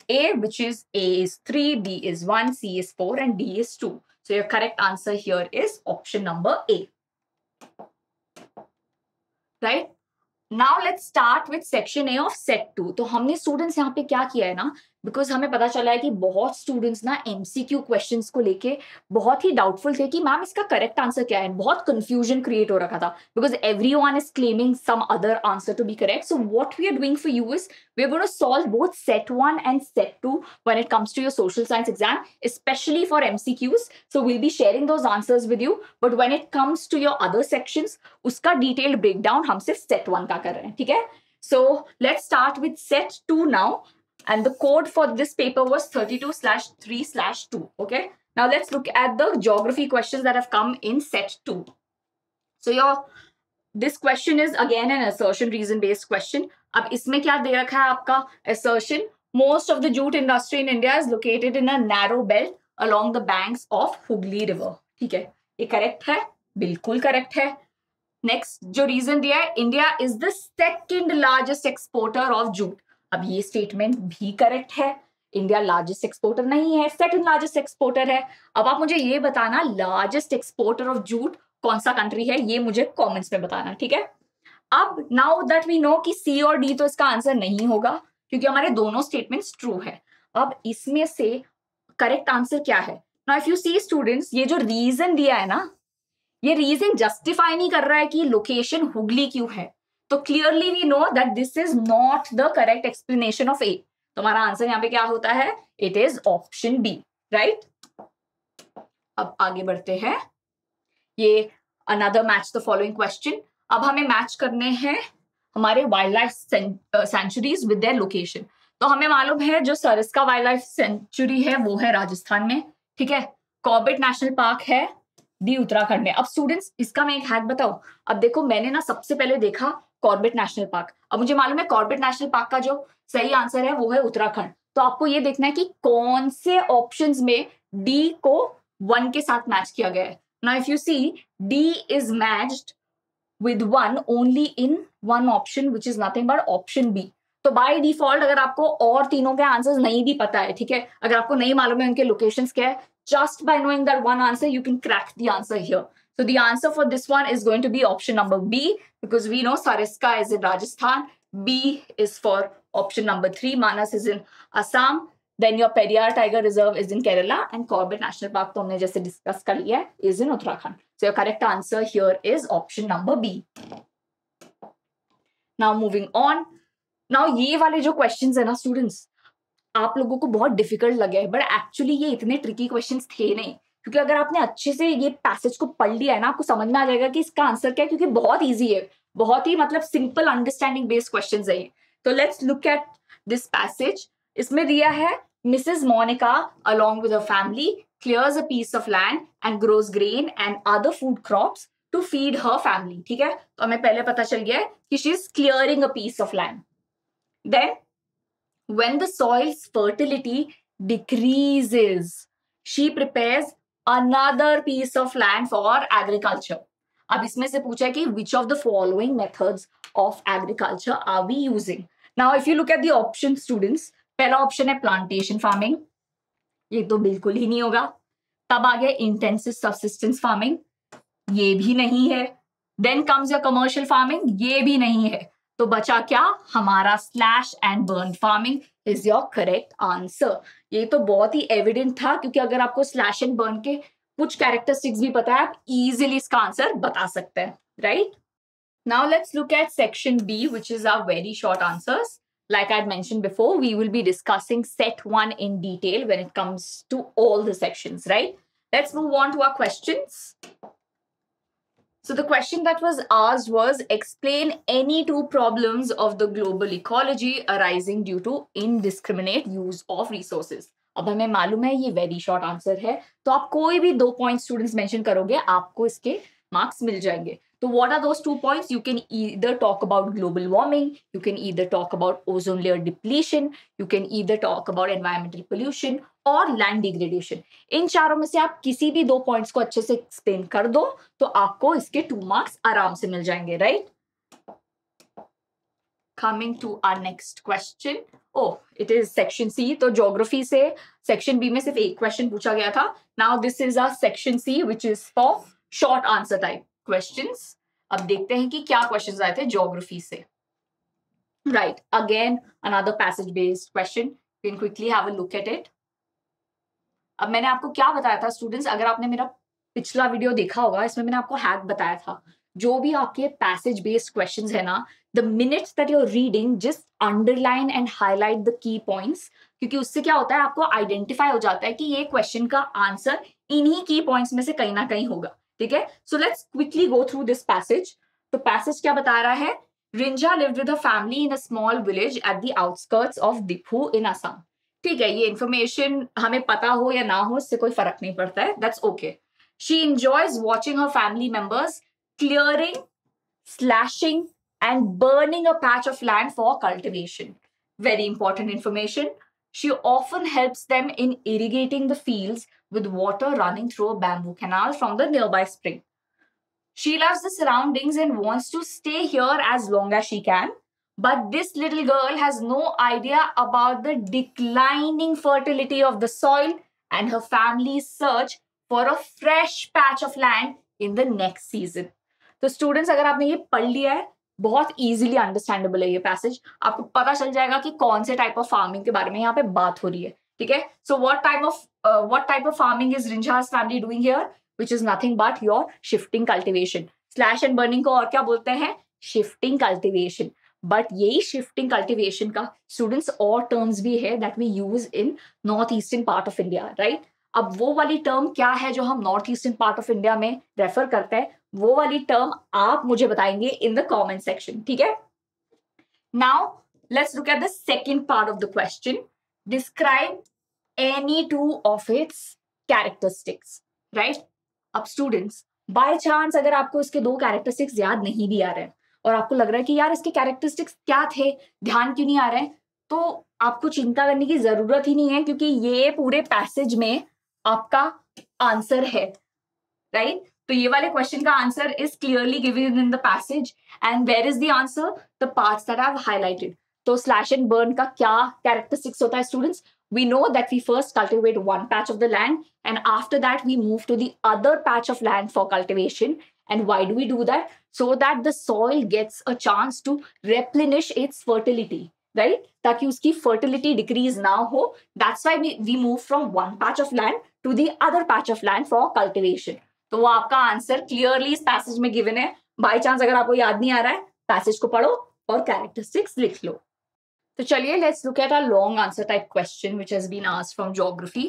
A: A, which is A is 3, B is 1, C is 4 and D is 2. So your correct answer here is option number A. Right? Now let's start with section A of set 2. तो हमने students यहाँ पे क्या किया है ना, because हमें पता चला है कि बहुत स्टूडेंट्स ना एमसीक्यू क्वेश्चंस को लेके बहुत ही डाउटफुल थे कि मैम इसका करेक्ट आंसर क्या है. बहुत कंफ्यूजन क्रिएट हो रखा था because everyone is claiming some other answer to be correct. So what we are doing for you is we are going to solve both set 1 and set 2 when it comes to your social science exam, especially for MCQs. So we'll be sharing those answers with you, but when it comes to your other sections, उसका detailed breakdown हम सिर्फ set 1 का कर रहे हैं, ठीक है. So let's start with set 2 now. And the code for this paper was 32/3/2. Okay. Now let's look at the geography questions that have come in set 2. So this question is again an assertion reason based question. अब इसमें क्या दे रखा है आपका assertion? Most of the jute industry in India is located in a narrow belt along the banks of Hooghly River. ठीक है, ये correct है, बिल्कुल correct है. Next जो reason दिया है, India is the second largest exporter of jute. अब ये स्टेटमेंट भी करेक्ट है. इंडिया लार्जेस्ट एक्सपोर्टर नहीं है, सेकंड लार्जेस्ट एक्सपोर्टर है. अब आप मुझे ये बताना लार्जेस्ट एक्सपोर्टर ऑफ जूट कौन सा कंट्री है, ये मुझे कमेंट्स में बताना, ठीक है. अब नाउ दैट वी नो कि सी और डी तो इसका आंसर नहीं होगा क्योंकि हमारे दोनों स्टेटमेंट्स ट्रू है. अब इसमें से करेक्ट आंसर क्या है. Now if you see students, ये जो रीजन दिया है ना, ये रीजन जस्टिफाई नहीं कर रहा है कि लोकेशन हुगली क्यों है. तो clearly we know that this is not the correct explanation of A. तो हमारा आंसर यहाँ पे क्या होता है, it is option B, right. अब आगे बढ़ते हैं. ये another match the following question. अब हमें मैच करने हैं हमारे wildlife sanctuaries with their locations. तो हमें मालूम है जो सरिस्का वाइल्ड लाइफ सेंचुरी है वो है राजस्थान में, ठीक है. कॉर्बेट नेशनल पार्क है डी उत्तराखंड में. अब स्टूडेंट्स इसका मैं एक हैक बताऊं. अब देखो मैंने ना सबसे पहले देखा कॉर्बेट नेशनल पार्क. अब मुझे मालूम है कॉर्बेट नेशनल पार्क का जो सही आंसर है वो है उत्तराखंड. तो आपको ये देखना है कि कौन से ऑप्शंस में डी को 1 के साथ मैच किया गया है. Now if you see, D is matched with 1 only in one option which is nothing but option B. तो बाय डिफॉल्ट अगर आपको और तीनों के आंसर्स नहीं भी पता है, ठीक है, अगर आपको नहीं मालूम है उनके लोकेशंस क्या है, just by knowing that one answer you can crack the answer here. So the answer for this one is going to be option number B because we know Sariska is in Rajasthan. B is for option number 3. Manas is in Assam. Then your Periyar Tiger Reserve is in Kerala and Corbett National Park तो हमने जैसे discuss कर लिया है is in Uttarakhand. So your correct answer here is option number B. Now moving on. Now ये वाले जो questions है ना students, आप लोगों को बहुत डिफिकल्ट लगे बट एक्चुअली ये इतने ट्रिकी क्वेश्चंस थे नहीं. क्योंकि अगर आपने अच्छे से ये पैसेज को पढ़ लिया है ना, आपको समझ में आ जाएगा कि इसका आंसर क्या है, क्योंकि बहुत ईजी है, बहुत ही मतलब सिंपल अंडरस्टैंडिंग बेस्ड क्वेश्चंस है ये। तो let's look at this passage. इसमें दिया है Mrs Monica along with her family clears a piece of land and grows grain and other food crops to feed her family। ठीक है, तो हमें पहले पता चल गया है कि she is clearing a piece of land. Then when the soil's fertility decreases, she prepares another piece of land for agriculture. अब इसमें से पूछा है कि which of the following methods of agriculture are we using? Now if you look at the option students, पहला option है plantation farming, ये तो बिल्कुल ही नहीं होगा। तब आ गया इंटेंसिव सब्सिस्टेंस फार्मिंग, ये भी नहीं है। Then comes your commercial farming, ये भी नहीं है। तो बचा क्या हमारा slash and burn farming is your correct answer. ये तो बहुत ही एविडेंट था, क्योंकि अगर आपको स्लैश एंड बर्न के कुछ कैरेक्टरिस्टिक्स भी पता है, आप इजीली इसका आंसर बता सकते हैं, right? Now let's look at section B, which is our very short answers. Like I'd mentioned before, we will be discussing set 1 in detail when it comes to all the sections, right? Let's move on to our questions. So the question that was asked was, explain any two problems of the global ecology arising due to indiscriminate use of resources. अब हमें मालूम है ये very short answer है, तो आप कोई भी 2 पॉइंट स्टूडेंट्स मेंशन करोगे, आपको इसके मार्क्स मिल जाएंगे. So what are those 2 points? You can either talk about global warming, you can either talk about ozone layer depletion, you can either talk about environmental pollution और land degradation. इन चारों में से आप किसी भी 2 पॉइंट्स को अच्छे से एक्सप्लेन कर दो, तो आपको इसके 2 मार्क्स आराम से मिल जाएंगे, right? Coming to our next question. Oh, it is section C. तो ज्योग्राफी से सेक्शन बी में सिर्फ एक क्वेश्चन पूछा गया था. Now this is our section C, which is for short answer type questions. अब देखते हैं कि क्या क्वेश्चंस आए थे ज्योग्राफी से. Right, again another passage based question. You can quickly have a look at it. अब मैंने आपको क्या बताया था स्टूडेंट्स, अगर आपने मेरा पिछला वीडियो देखा होगा, इसमें मैंने आपको हैक बताया था. जो भी आपके पैसेज बेस्ड क्वेश्चंस है ना, the minutes that you're reading, just underline and highlight the key points, क्योंकि उससे क्या होता है, आपको आइडेंटिफाई हो जाता है कि ये क्वेश्चन का आंसर इन्हीं की पॉइंट्स में से कहीं ना कहीं होगा. ठीक है, so let's quickly go through this passage. तो पैसेज क्या बता रहा है? Rinja lived with a family in a small village at the outskirts of Diphu in Assam. ठीक है, ये इन्फॉर्मेशन हमें पता हो या ना हो, इससे कोई फर्क नहीं पड़ता है, that's okay. She enjoys watching her family members clearing, slashing and burning a patch of land for cultivation. Very important information. She often helps them in irrigating the fields with water running through a bamboo canal from the nearby spring. She loves the surroundings and wants to stay here as long as she can. But this little girl has no idea about the declining fertility of the soil and her family's search for a fresh patch of land in the next season. तो students, अगर आपने ये पढ़ लिया है, बहुत easily understandable है ये पैसेज. आपको पता चल जाएगा कि कौन से टाइप ऑफ फार्मिंग के बारे में यहाँ पे बात हो रही है. ठीक है, so what type of farming is Rinja's family doing here, which is nothing but your shifting cultivation. Slash and burn को और क्या बोलते हैं? Shifting cultivation. बट यही शिफ्टिंग कल्टीवेशन का स्टूडेंट्स और टर्म्स भी है that we use in north eastern part of India, right? अब वो वाली टर्म क्या है जो हम north eastern part of India में रेफर करते हैं, वो वाली टर्म आप मुझे बताएंगे इन द कमेंट सेक्शन. ठीक है, now let's look at the second part of the question. Describe any two of its characteristics, right? अब स्टूडेंट्स, बाय चांस अगर आपको इसके 2 कैरेक्टरिस्टिक्स याद नहीं भी आ रहे हैं और आपको लग रहा है कि यार इसके कैरेक्टरिस्टिक्स क्या थे, ध्यान क्यों नहीं आ रहे हैं, तो आपको चिंता करने की जरूरत ही नहीं है, क्योंकि ये पूरे पैसेज में आपका आंसर है, राइट? तो ये वाले क्वेश्चन का answer is clearly given in the passage. And where is the answer? The parts that I have highlighted. तो स्लैश एंड बर्न का क्या कैरेक्टरिस्टिक्स होता है students? We know that we first cultivate one patch of the land and after that we move to the other patch of land for cultivation. And why do we do that? So that the soil gets a chance to replenish its fertility, right? ताकि उसकी fertility decrease ना हो. That's why we move from one patch of land to the other patch of land for cultivation. तो वो आपका answer clearly इस passage में given है. बाय चांस अगर आपको याद नहीं आ रहा है, पैसेज को पढ़ो और कैरेक्टरिस्टिक्स लिख लो. तो चलिए, let's look at a long answer type question which has been asked from geography.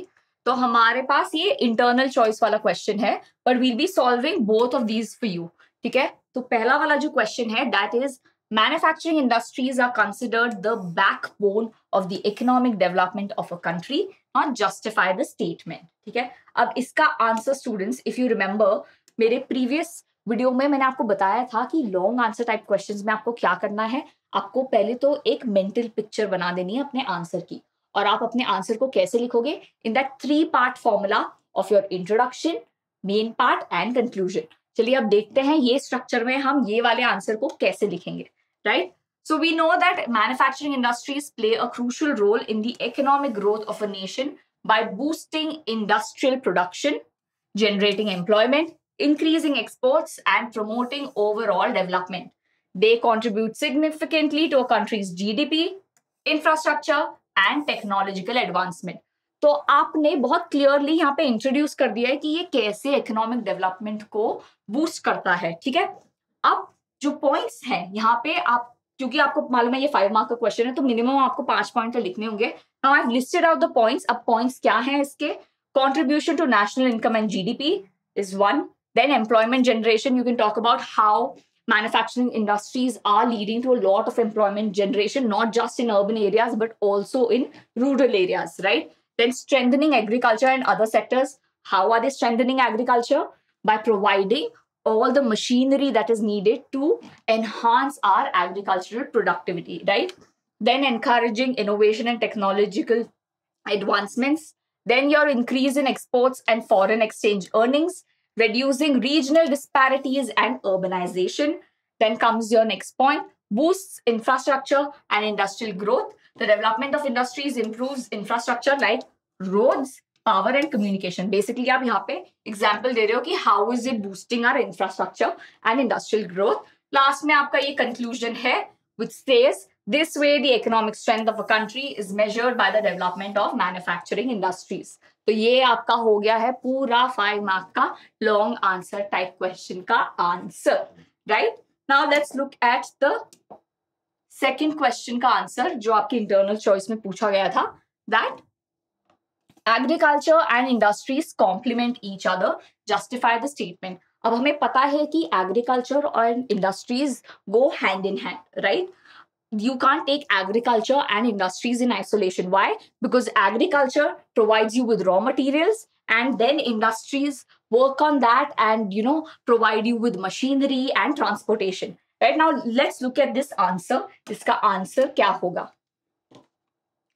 A: तो हमारे पास ये इंटरनल चॉइस वाला क्वेश्चन है, but we'll be solving both of these for you. ठीक है, तो पहला वाला जो क्वेश्चन है that is manufacturing industries are considered the backbone of the economic development of a country, not justify the statement. ठीक है, अब इसका answer students, if you remember मेरे प्रीवियस वीडियो में मैंने आपको बताया था कि लॉन्ग आंसर टाइप क्वेश्चंस में आपको क्या करना है, आपको पहले तो एक मेंटल पिक्चर बना देनी है अपने आंसर की. और आप अपने आंसर को कैसे लिखोगे? In that 3-part formula of your introduction, main part and conclusion. चलिए अब देखते हैं ये स्ट्रक्चर में हम ये वाले आंसर को कैसे लिखेंगे. Right, so we know that manufacturing industries play a crucial role in the economic growth of a nation by boosting industrial production, generating employment, increasing exports, and promoting overall development. They contribute significantly to a country's GDP, infrastructure, and technological advancement. तो आपने बहुत clearly यहाँ पे introduce कर दिया है कि ये कैसे इकोनॉमिक डेवलपमेंट को बूस्ट करता है. ठीक है, अब जो पॉइंट्स हैं यहाँ पे आप, क्योंकि आपको मालूम है ये 5 मार्क का क्वेश्चन है, तो मिनिमम आपको 5 पॉइंट तो लिखने होंगे. Now I have listed out the points. अब पॉइंट्स क्या हैं इसके? Contribution to national income and GDP is one. Then employment generation, you can talk about how manufacturing industries are leading to a lot of employment generation, not just in urban areas but also in rural areas, right? Then strengthening agriculture and other sectors. How are they strengthening agriculture? By providing all the machinery that is needed to enhance our agricultural productivity, right? Then encouraging innovation and technological advancements. Then your increase in exports and foreign exchange earnings, reducing regional disparities and urbanization. Then comes your next point, boosts infrastructure and industrial growth. The development of industries improves infrastructure like roads, power and communication. Basically आप यहाँ पे example दे रहे हो कि how is it boosting our infrastructure and industrial growth. Last में आपका ये conclusion है which says this way the economic strength of a country is measured by the development of manufacturing industries. तो ये आपका हो गया है पूरा 5 मार्क का लॉन्ग आंसर टाइप क्वेश्चन का answer. Right, now let's look at the second question का आंसर जो आपके इंटरनल चॉइस में पूछा गया था. That agriculture and industries complement each other, justify the statement. अब हमें पता है कि एग्रीकल्चर और industries go hand in hand, right? You can't take agriculture and industries in isolation. Why? Because agriculture provides you with raw materials and then industries work on that and provide you with machinery and transportation. Right, now let's look at this answer. इसका answer क्या होगा?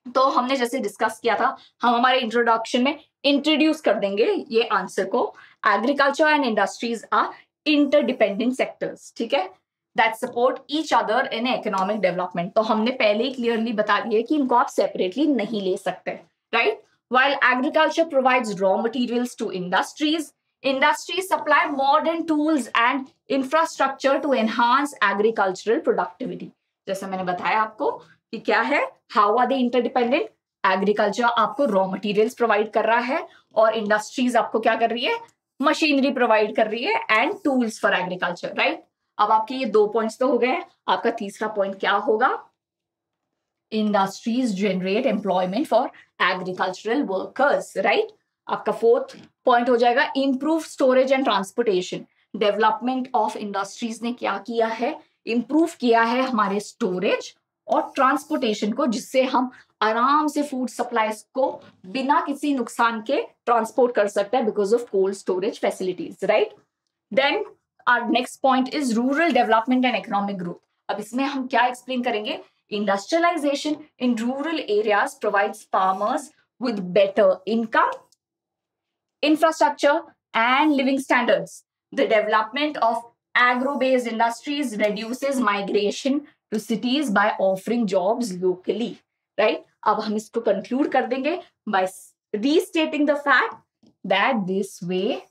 A: तो हमने जैसे discuss किया था, हम हमारे इंट्रोडक्शन में इंट्रोड्यूस कर देंगे ये आंसर को. Agriculture and industries are interdependent sectors, ठीक है, that support each other in economic development. तो हमने पहले ही क्लियरली बता दिया कि इनको आप सेपरेटली नहीं ले सकते, right? While agriculture provides raw materials to industries, industries supply modern tools and infrastructure to enhance agricultural productivity. जैसे मैंने बताया आपको कि क्या है, how are they interdependent? Agriculture आपको raw materials provide कर रहा है और industries आपको क्या कर रही है, मशीनरी प्रोवाइड कर रही है and tools for agriculture, right? अब आपके ये 2 पॉइंट्स तो हो गए. आपका तीसरा पॉइंट क्या होगा? Industries generate employment for agricultural workers, right? आपका 4th पॉइंट हो जाएगा improve storage and transportation. Development of industries ने क्या किया है? इंप्रूव किया है हमारे स्टोरेज और ट्रांसपोर्टेशन को, जिससे हम आराम से फूड सप्लाईज को बिना किसी नुकसान के ट्रांसपोर्ट कर सकते हैं because of cold storage facilities, right? Then our next point is rural development and economic growth. अब इसमें हम क्या एक्सप्लेन करेंगे? Industrialization in rural areas provides farmers with better income, infrastructure and living standards. The development of agro-based industries reduces migration to cities by offering jobs locally, right? अब हम इसको conclude कर देंगे by restating the fact that this way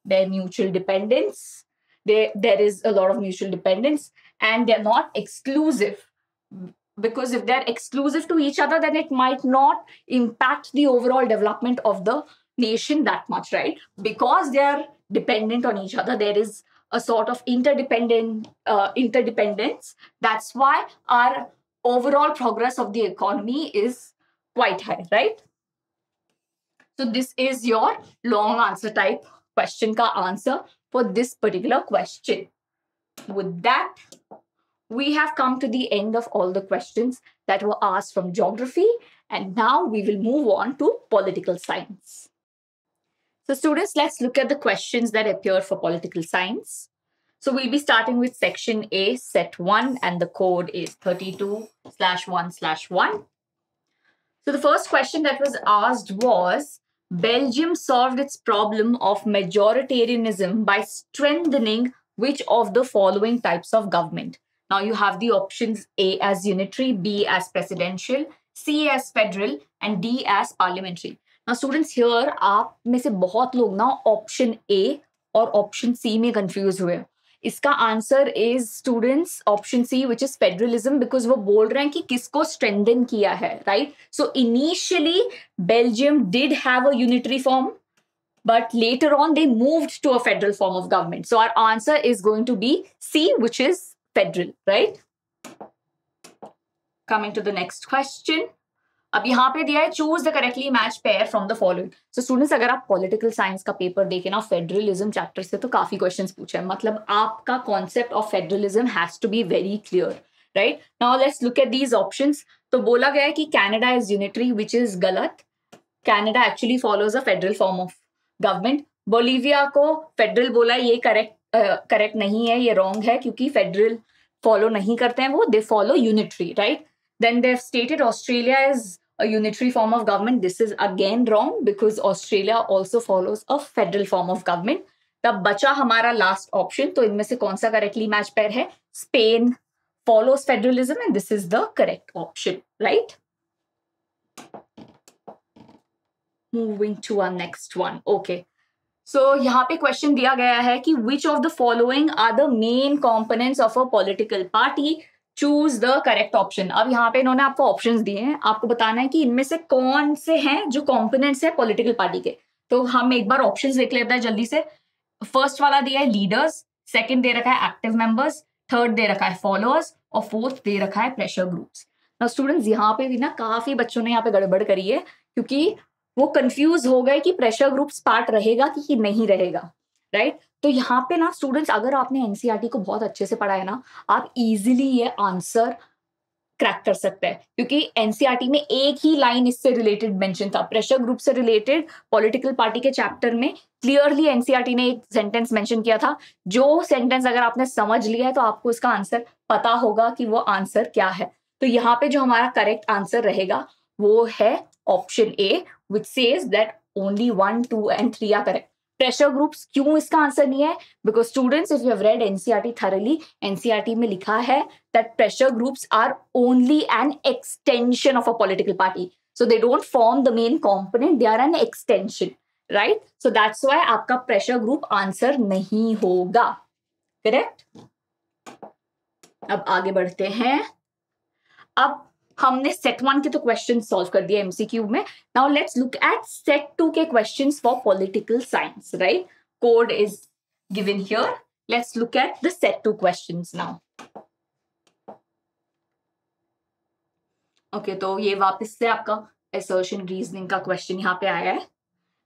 A: their mutual dependence, there is a lot of mutual dependence and they're not exclusive, because if they're exclusive to each other then it might not impact the overall development of the nation that much, right? Because they're dependent on each other, there is a sort of interdependence. That's why our overall progress of the economy is quite high, right? So this is your long answer type question ka answer for this particular question. With that, we have come to the end of all the questions that were asked from geography, and now we will move on to political science. So students, let's look at the questions that appear for political science. So we'll be starting with section A, set 1, and the code is 32/1/1. So the first question that was asked was, Belgium solved its problem of majoritarianism by strengthening which of the following types of government? Now you have the options A as unitary, B as presidential, C as federal, and D as parliamentary. Now students, here आप में से बहुत लोग ना option A और option C में confuse हुए. इसका answer is students option C which is federalism, because वो बोल रहे हैं कि किसको स्ट्रेंथन किया है, right? So initially Belgium did have a unitary form, but later on they moved to a federal form of government. So our answer is going to be C, which is federal, right? Coming to the next question. अब यहाँ पे दिया है choose the correctly match pair from the following. So students, अगर आप political science का paper देखे ना फेडरलिज्म चैप्टर से, तो काफी क्वेश्चंस पूछे हैं. मतलब आपका concept of federalism has to be very clear, right? Now let's look at these options. तो बोला गया है कि Canada is unitary, which is गलत. Canada actually follows a federal form of government. Bolivia को फेडरल बोला, ये करेक्ट नहीं है, ये रॉन्ग है, क्योंकि फेडरल फॉलो नहीं करते हैं वो, they follow unitary, right? Then they've stated Australia is a unitary form of government. This is again wrong because Australia also follows a federal form of government. तब बचा हमारा लास्ट ऑप्शन. तो इनमें से कौन सा करेक्टली मैच पेयर है? Spain follows federalism and this is the correct option, right? Moving to our next one. Okay. So यहाँ पे क्वेश्चन दिया गया है कि which of the following are the main components of a political party? Choose the correct option. अब यहाँ पे इन्होंने आपको ऑप्शंस दिए हैं, आपको बताना है कि इनमें से कौन से हैं जो कंपोनेंट्स है पॉलिटिकल पार्टी के. तो हम एक बार ऑप्शंस देख लेते हैं जल्दी से. फर्स्ट वाला दिया है लीडर्स, सेकंड दे रखा है एक्टिव मेंबर्स, थर्ड दे रखा है फॉलोअर्स, और फोर्थ दे रखा है प्रेशर ग्रुप्स. नाउ स्टूडेंट्स, यहाँ पे भी ना काफी बच्चों ने यहाँ पे गड़बड़ करी है, क्योंकि वो कंफ्यूज हो गए कि प्रेशर ग्रुप्स पार्ट रहेगा कि नहीं रहेगा, राइट? तो यहाँ पे ना स्टूडेंट्स, अगर आपने एनसीईआरटी को बहुत अच्छे से पढ़ा है ना, आप इजीली ये आंसर क्रैक कर सकते हैं, क्योंकि एनसीईआरटी में एक ही लाइन इससे रिलेटेड मेंशन था. प्रेशर ग्रुप से रिलेटेड पॉलिटिकल पार्टी के चैप्टर में क्लियरली एनसीईआरटी ने एक सेंटेंस मेंशन किया था. जो सेंटेंस अगर आपने समझ लिया है तो आपको इसका आंसर पता होगा कि वो आंसर क्या है. तो यहाँ पे जो हमारा करेक्ट आंसर रहेगा वो है option A, which says that only 1, 2 and 3 are correct. Pressure groups क्यों इसका आंसर नहीं है? Because students, if you have read NCERT thoroughly, NCERT में लिखा है that pressure groups are only an extension of a political party. So they don't form the main component, they are an extension, right? So that's why आपका pressure group answer नहीं होगा. Correct? अब आगे बढ़ते हैं. अब हमने सेट 1 के तो क्वेश्चन सॉल्व कर दिया एमसीक्यू में. Now let's look eight set 2 के questions for political science, right? Code is given here. Let's look at the set 2 questions now. Okay, तो ये वापस से आपका असर्शन रीजनिंग का क्वेश्चन यहाँ पे आया है.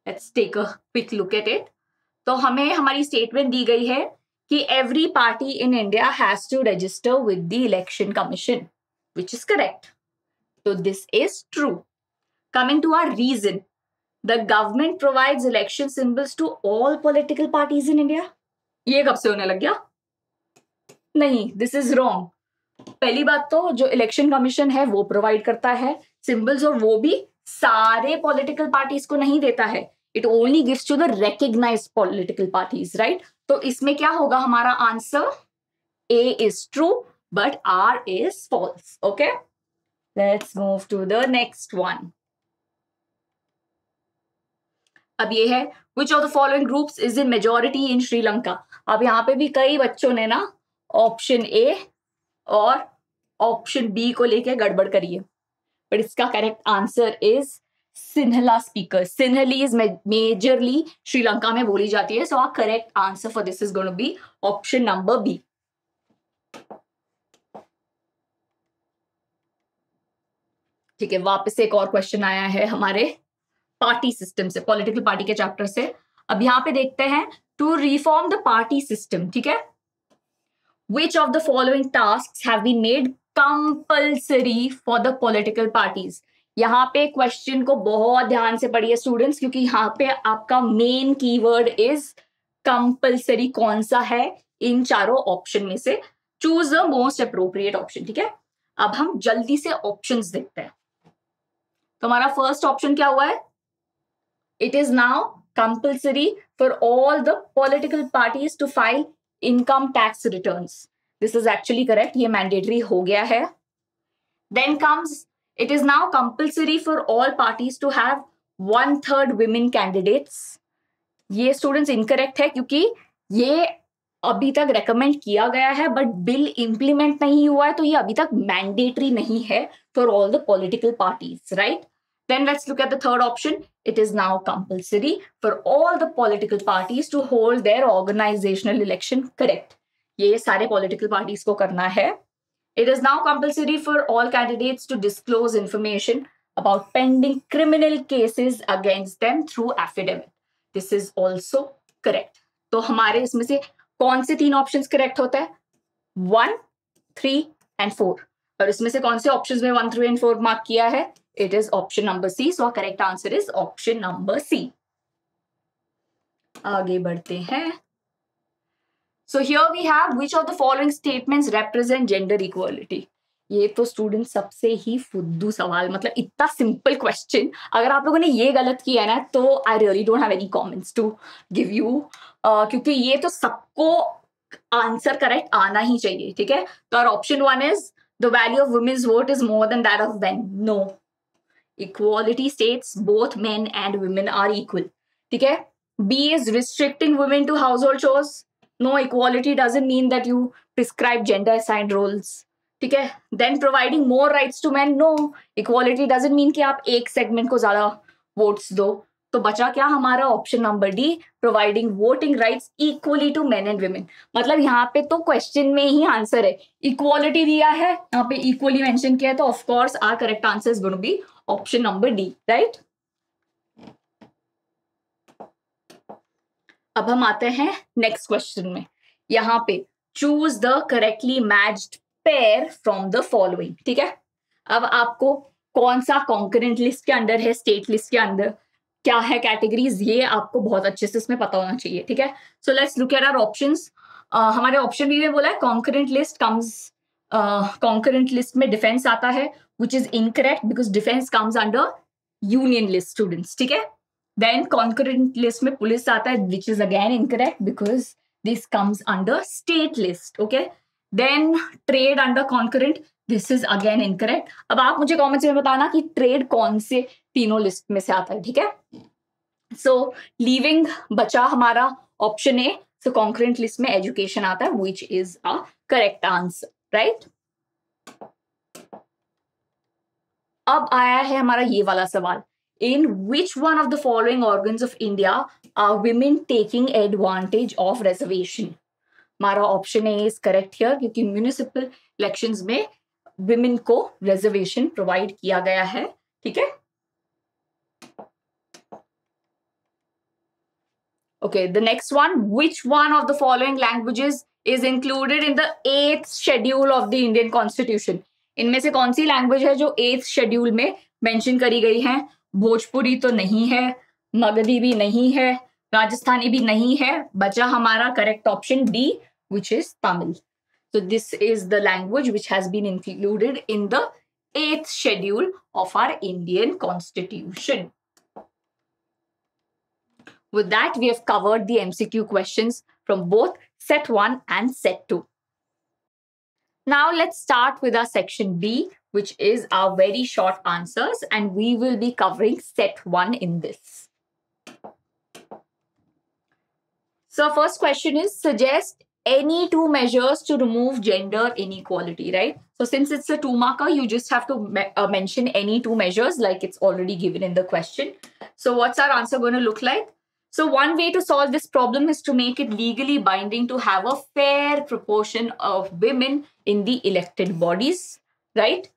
A: Let's take a quick look at it. तो हमें हमारी स्टेटमेंट दी गई है कि every party in India has to register with the Election Commission, which is correct. So this is true. Coming to our reason, the government provides election symbols to all political parties in India. ये कब से होने लग गया? नहीं, this is wrong. पहली बात तो जो इलेक्शन कमीशन है वो प्रोवाइड करता है सिंबल्स, और वो भी सारे पॉलिटिकल पार्टीज को नहीं देता है. It only gives to the recognized political parties, राइट? तो इसमें क्या होगा हमारा आंसर? A is true, but R is false. Okay, let's move to the next one. अब ये है which of the following groups is in majority in Sri Lanka. अब यहाँ पे भी कई बच्चों ने ना ऑप्शन ए और ऑप्शन बी को लेके गड़बड़ करी है, but इसका correct answer is Sinhala speaker. Sinhali is majorly Sri Lanka में बोली जाती है. So our correct answer for this is going to be option number B. ठीक है, वापस से एक और क्वेश्चन आया है हमारे पार्टी सिस्टम से, पॉलिटिकल पार्टी के चैप्टर से। अब यहाँ पे देखते हैं, to reform the party system, ठीक है, which of the following tasks have been made compulsory for the political parties? यहाँ पे क्वेश्चन को बहुत ध्यान से पढ़िए स्टूडेंट्स, क्योंकि यहाँ पे आपका मेन कीवर्ड इज कंपल्सरी। कौन सा है इन चारों ऑप्शन में से? Choose the most appropriate option, ठीक है। अब हम जल्दी से ऑप्शंस देखते हैं। तो हमारा फर्स्ट ऑप्शन क्या हुआ है? It is now compulsory for all the political parties to file income tax returns. This is actually correct, ये मैंडेटरी हो गया है। Then comes, it is now compulsory for all parties to have 1/3 women candidates. ये students incorrect है, क्योंकि ये अभी तक रेकमेंड किया गया है बट बिल इंप्लीमेंट नहीं हुआ है, तो ये अभी तक मैंडेटरी नहीं है for all the political parties, right? Then let's look at the third option. It is now compulsory for all the political parties to hold their organizational election. Correct. ये सारे political parties को करना है. It is now compulsory for all candidates to disclose information about pending criminal cases against them through affidavit. This is also correct. तो हमारे इसमें से कौन से 3 ऑप्शंस करेक्ट होता है? 1, 3 and 4. और इसमें से कौन से ऑप्शंस में 1, 3 and 4 मार्क किया है? It is option number C. So our correct answer is option number C. आगे बढ़ते हैं. So here we have, which of the following statements represent gender equality? ये तो स्टूडेंट सबसे ही फुद्दू सवाल, मतलब इतना सिंपल क्वेश्चन, अगर आप लोगों ने ये गलत किया ना तो I really don't have any comments to give you, क्योंकि ये तो सबको आंसर करेक्ट आना ही चाहिए, ठीक है। तो और option 1 is the value of women's vote is more than that of men. No, equality states both men and women are equal, ठीक है। B is restricting women to household chores. No, equality doesn't mean that you prescribe gender assigned roles, ठीक है। Then providing more rights to men, no, equality doesn't mean कि आप एक segment को ज्यादा votes दो। तो बचा क्या हमारा option number D, providing voting rights equally to men and women. मतलब यहाँ पे तो क्वेश्चन में ही आंसर है, इक्वालिटी दिया है, यहाँ पे इक्वली मेंशन किया है, तो of course our correct answer is going to be option number D, right. अब हम आते हैं नेक्स्ट क्वेश्चन में। यहाँ पे choose the correctly matched pair from the following, ठीक है। अब आपको कौन सा कॉन्करेंट लिस्ट के अंदर है, स्टेट लिस्ट के अंदर क्या है कैटेगरीज, ये आपको बहुत अच्छे से इसमें पता होना चाहिए, ठीक है। So let's look at our options. हमारे ऑप्शन बी में बोला है concurrent list comes, concurrent list में डिफेंस आता है, which is incorrect because defence comes under union list students, ठीक है। Then concurrent list में पुलिस आता है, which is again incorrect because this comes under state list. Okay. Then trade under concurrent, this is again incorrect. अब आप मुझे comments में बताना कि ट्रेड कौन से तीनों लिस्ट में से आता है, ठीक है। So leaving बचा हमारा option A, so concurrent list में एजुकेशन आता है, which is a correct answer, right? अब आया है हमारा ये वाला सवाल, in which one of the following organs of India are women taking advantage of reservation? हमारा option A is correct here, क्योंकि म्यूनिसिपल इलेक्शंस में women को रिजर्वेशन प्रोवाइड किया गया है, ठीक है। Okay, the next one, which one of the following languages is included in the 8th schedule of the Indian Constitution? इनमें से कौन सी लैंग्वेज है जो 8th शेड्यूल में मेंशन करी गई है? भोजपुरी तो नहीं है, मगधी भी नहीं है, राजस्थानी भी नहीं है, बचा हमारा correct option D which is Tamil. So this is the language which has been included in the 8th schedule of our Indian Constitution. With that, we have covered the MCQ questions from both set 1 and set 2. Now let's start with our section B, which is our very short answers, and we will be covering set 1 in this. So first question is, suggest any 2 measures to remove gender inequality, right? So since it's a 2-marker, you just have to mention any 2 measures like it's already given in the question. So what's our answer going to look like? So one way to solve this problem is to make it legally binding to have a fair proportion of women in the elected bodies, right?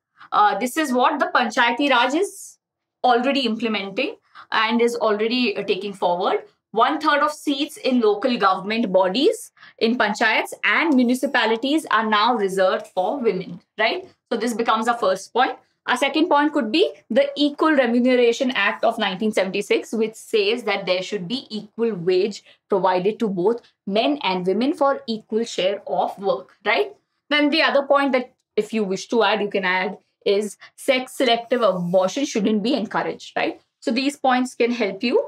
A: This is what the Panchayati Raj is. already implementing and is already taking forward. 1/3 of seats in local government bodies, in panchayats and municipalities are now reserved for women, right? So this becomes our first point. Our second point could be the Equal Remuneration Act of 1976, which says that there should be equal wage provided to both men and women for equal share of work, right? Then the other point that if you wish to add, you can add is sex selective abortion shouldn't be encouraged, right? So these points can help you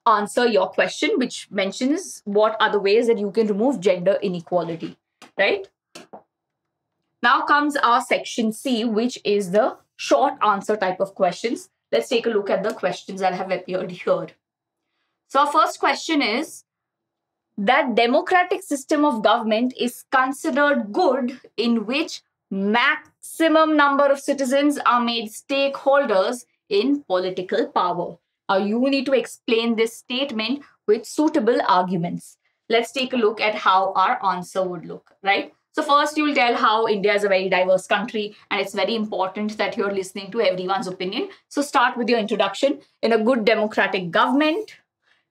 A: answer your question, which mentions what are the ways that you can remove gender inequality, right? Now comes our section C, which is the short answer type of questions. Let's take a look at the questions that have appeared here. So our first question is that democratic system of government is considered good in which maximum number of citizens are made stakeholders in political power. Now you need to explain this statement with suitable arguments. Let's take a look at how our answer would look, right? So first you will tell how India is a very diverse country and it's very important that you're listening to everyone's opinion. So start with your introduction. In a good democratic government,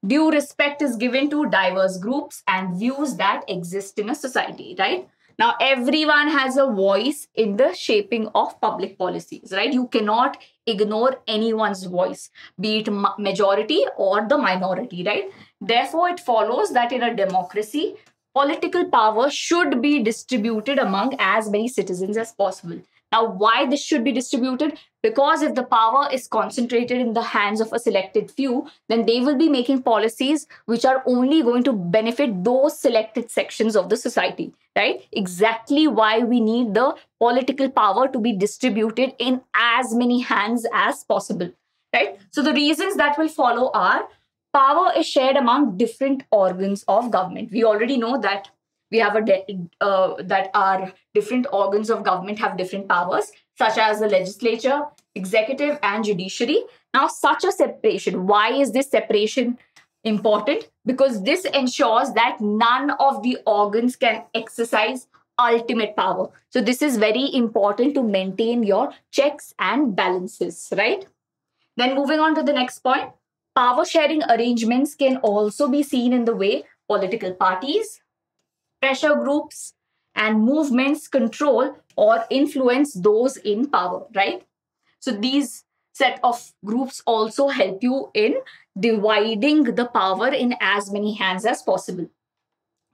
A: due respect is given to diverse groups and views that exist in a society, right? Now, everyone has a voice in the shaping of public policies, right? You cannot ignore anyone's voice, be it majority or the minority, right? Therefore, it follows that in a democracy, political power should be distributed among as many citizens as possible. Now, why this should be distributed? Because if the power is concentrated in the hands of a selected few, then they will be making policies which are only going to benefit those selected sections of the society, right? Exactly why we need the political power to be distributed in as many hands as possible, right? So the reasons that will follow are power is shared among different organs of government. We already know that we have that our different organs of government have different powers, such as the legislature, executive, and judiciary. Now, such a separation, why is this separation important? Because this ensures that none of the organs can exercise ultimate power. So this is very important to maintain your checks and balances, right? Then moving on to the next point, power sharing arrangements can also be seen in the way political parties, pressure groups, and movements control or influence those in power, right? So these set of groups also help you in dividing the power in as many hands as possible.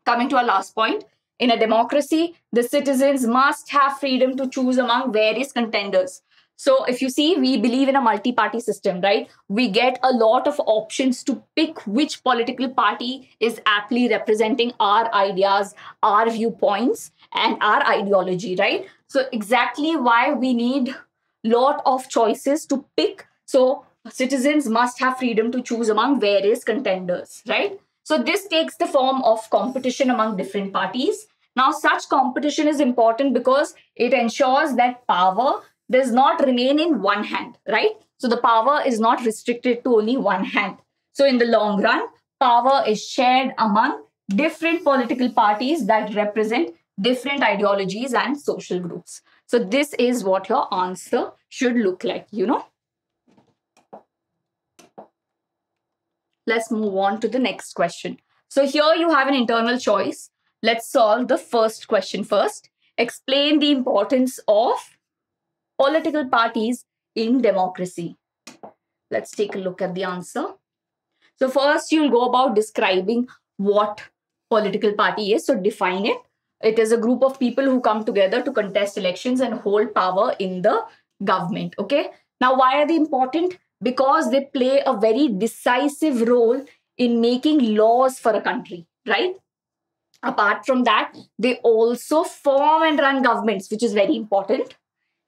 A: Coming to our last point, in a democracy, the citizens must have freedom to choose among various contenders. So if you see, we believe in a multi-party system, right? We get a lot of options to pick which political party is aptly representing our ideas, our viewpoints, and our ideology, right? So exactly why we need lot of choices to pick. So citizens must have freedom to choose among various contenders, right? So this takes the form of competition among different parties. Now, such competition is important because it ensures that power does not remain in one hand, right? So the power is not restricted to only one hand. So in the long run, power is shared among different political parties that represent different ideologies and social groups. So this is what your answer should look like, you know. Let's move on to the next question. So here you have an internal choice. Let's solve the first question first. Explain the importance of political parties in democracy. Let's take a look at the answer. So first you'll go about describing what political party is. So define it. It is a group of people who come together to contest elections and hold power in the government. Okay. Now, why are they important? Because they play a very decisive role in making laws for a country, right? Apart from that, they also form and run governments, which is very important.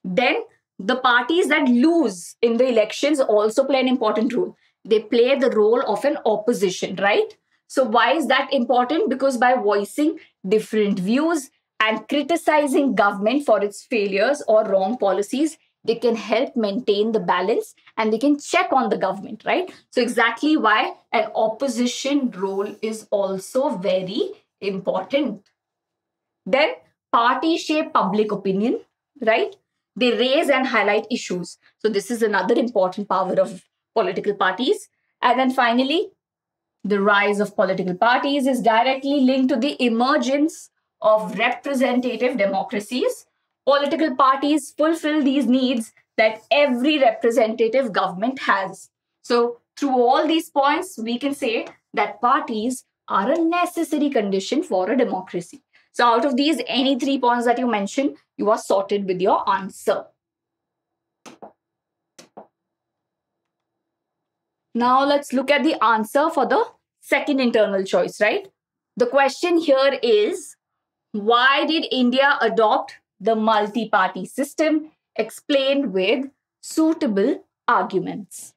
A: Then the parties that lose in the elections also play an important role. They play the role of an opposition, right? So why is that important? Because by voicing different views and criticizing government for its failures or wrong policies, they can help maintain the balance and they can check on the government, right? So exactly why an opposition role is also very important. Then parties shape public opinion, right? They raise and highlight issues. So this is another important power of political parties. And then finally, the rise of political parties is directly linked to the emergence of representative democracies. Political parties fulfill these needs that every representative government has. So, through all these points, we can say that parties are a necessary condition for a democracy. So, out of these, any 3 points that you mentioned, you are sorted with your answer. Now, let's look at the answer for the second internal choice, right? The question here is, why did India adopt the multi-party system? Explained with suitable arguments.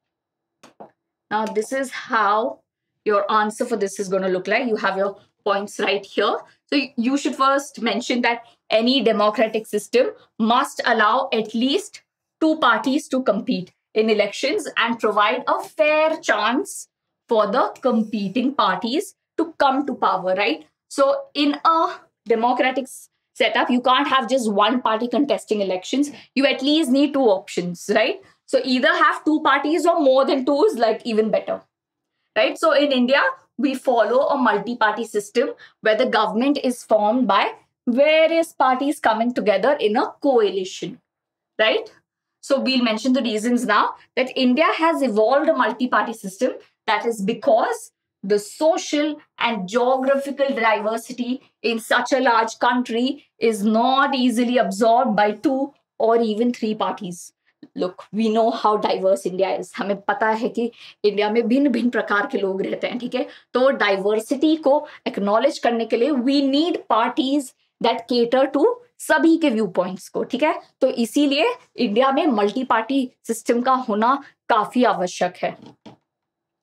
A: Now, this is how your answer for this is going to look like. You have your points right here. So you should first mention that any democratic system must allow at least two parties to compete in elections and provide a fair chance for the competing parties to come to power, right? So in a democratic setup, you can't have just one party contesting elections. You at least need two options, right? So either have two parties or more than two is like even better, right? So in India, we follow a multi-party system where the government is formed by various parties coming together in a coalition, right? So we'll mention the reasons now that India has evolved a multi-party system. That is because the social and geographical diversity in such a large country is not easily absorbed by two or even three parties. Look, we know how diverse India is. हमें पता है कि India में भिन्न भिन्न प्रकार के लोग रहते हैं, ठीक है? तो डाइवर्सिटी को एक्नॉलेज करने के लिए we need parties that cater to सभी के व्यू पॉइंट्स को, ठीक है? तो इसीलिए इंडिया में मल्टी पार्टी सिस्टम का होना काफी आवश्यक है.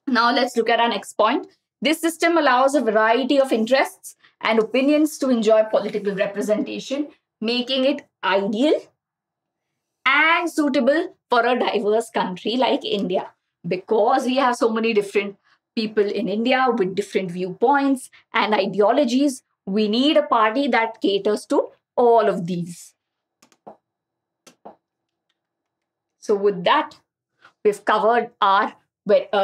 A: Now let's look at our next point. This system allows a variety of interests and opinions to enjoy political representation, making it ideal and suitable for a diverse country like India. Because we have so many different people in India with different viewpoints and ideologies, we need a party that caters to all of these. So with that, we've covered our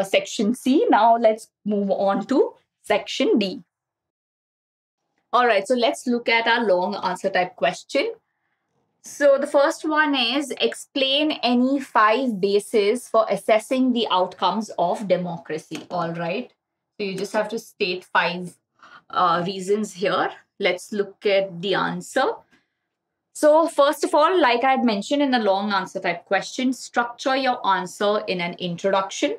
A: section C. Now let's move on to section D. All right, so let's look at our long answer type question. So the first one is, explain any 5 bases for assessing the outcomes of democracy. All right, so you just have to state 5 reasons here. Let's look at the answer. So first of all, like I had mentioned in the long answer type question, structure your answer in an introduction.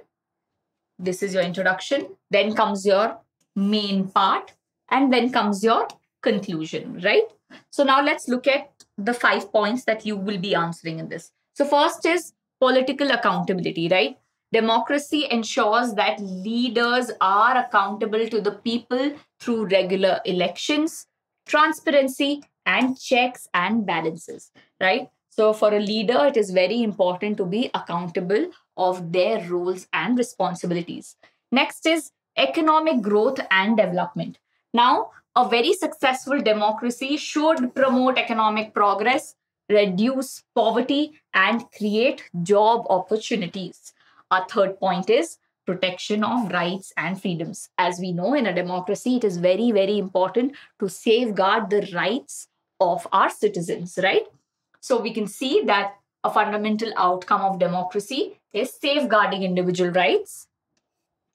A: This is your introduction. Then comes your main part. And then comes your conclusion, right? So now let's look at the 5 points that you will be answering in this. So first is political accountability, right? Democracy ensures that leaders are accountable to the people through regular elections, transparency, and checks and balances, right? So for a leader, it is very important to be accountable of their roles and responsibilities. Next is economic growth and development. Now, a very successful democracy should promote economic progress, reduce poverty, and create job opportunities. Our third point is protection of rights and freedoms. As we know, in a democracy, it is very, very important to safeguard the rights of our citizens, right? So we can see that a fundamental outcome of democracy is safeguarding individual rights,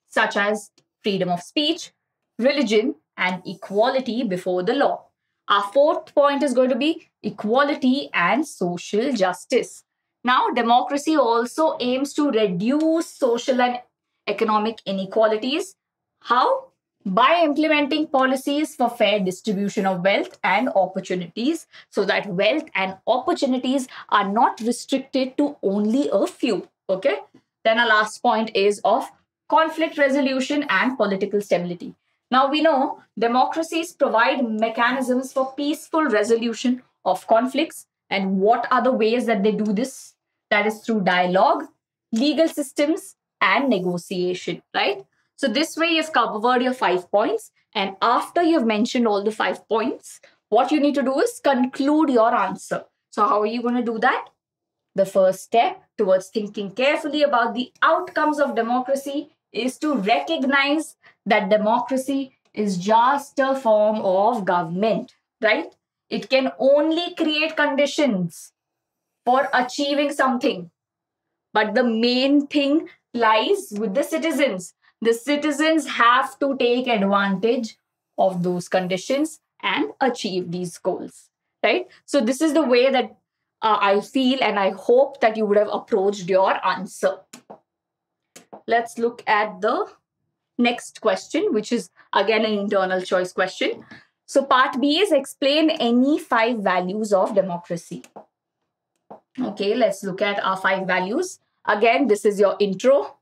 A: such as freedom of speech, religion, and equality before the law. Our fourth point is going to be equality and social justice. Now, democracy also aims to reduce social and economic inequalities. How? By implementing policies for fair distribution of wealth and opportunities, so that wealth and opportunities are not restricted to only a few. Okay? Then our last point is of conflict resolution and political stability. Now we know democracies provide mechanisms for peaceful resolution of conflicts. And what are the ways that they do this? That is through dialogue, legal systems, and negotiation, right? So this way you've covered your 5 points. And after you've mentioned all the 5 points, what you need to do is conclude your answer. So how are you going to do that? The first step towards thinking carefully about the outcomes of democracy is to recognize that democracy is just a form of government, right? It can only create conditions for achieving something. But the main thing lies with the citizens. The citizens have to take advantage of those conditions and achieve these goals, right? So, this is the way that I feel, and I hope that you would have approached your answer. Let's look at the next question, which is again an internal choice question. So, part B is explain any 5 values of democracy. Okay, let's look at our 5 values. Again, this is your intro,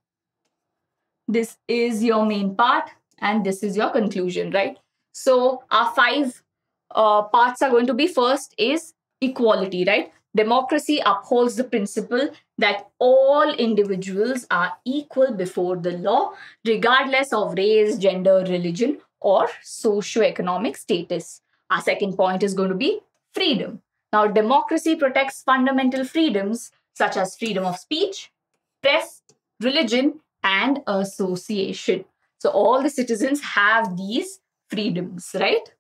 A: this is your main part, and this is your conclusion, right? So, our 5 parts are going to be: first is equality, right? Democracy upholds the principle that all individuals are equal before the law, regardless of race, gender, religion, or socio-economic status. Our second point is going to be freedom. Now, democracy protects fundamental freedoms such as freedom of speech, press, religion, and association. So, all the citizens have these freedoms, right?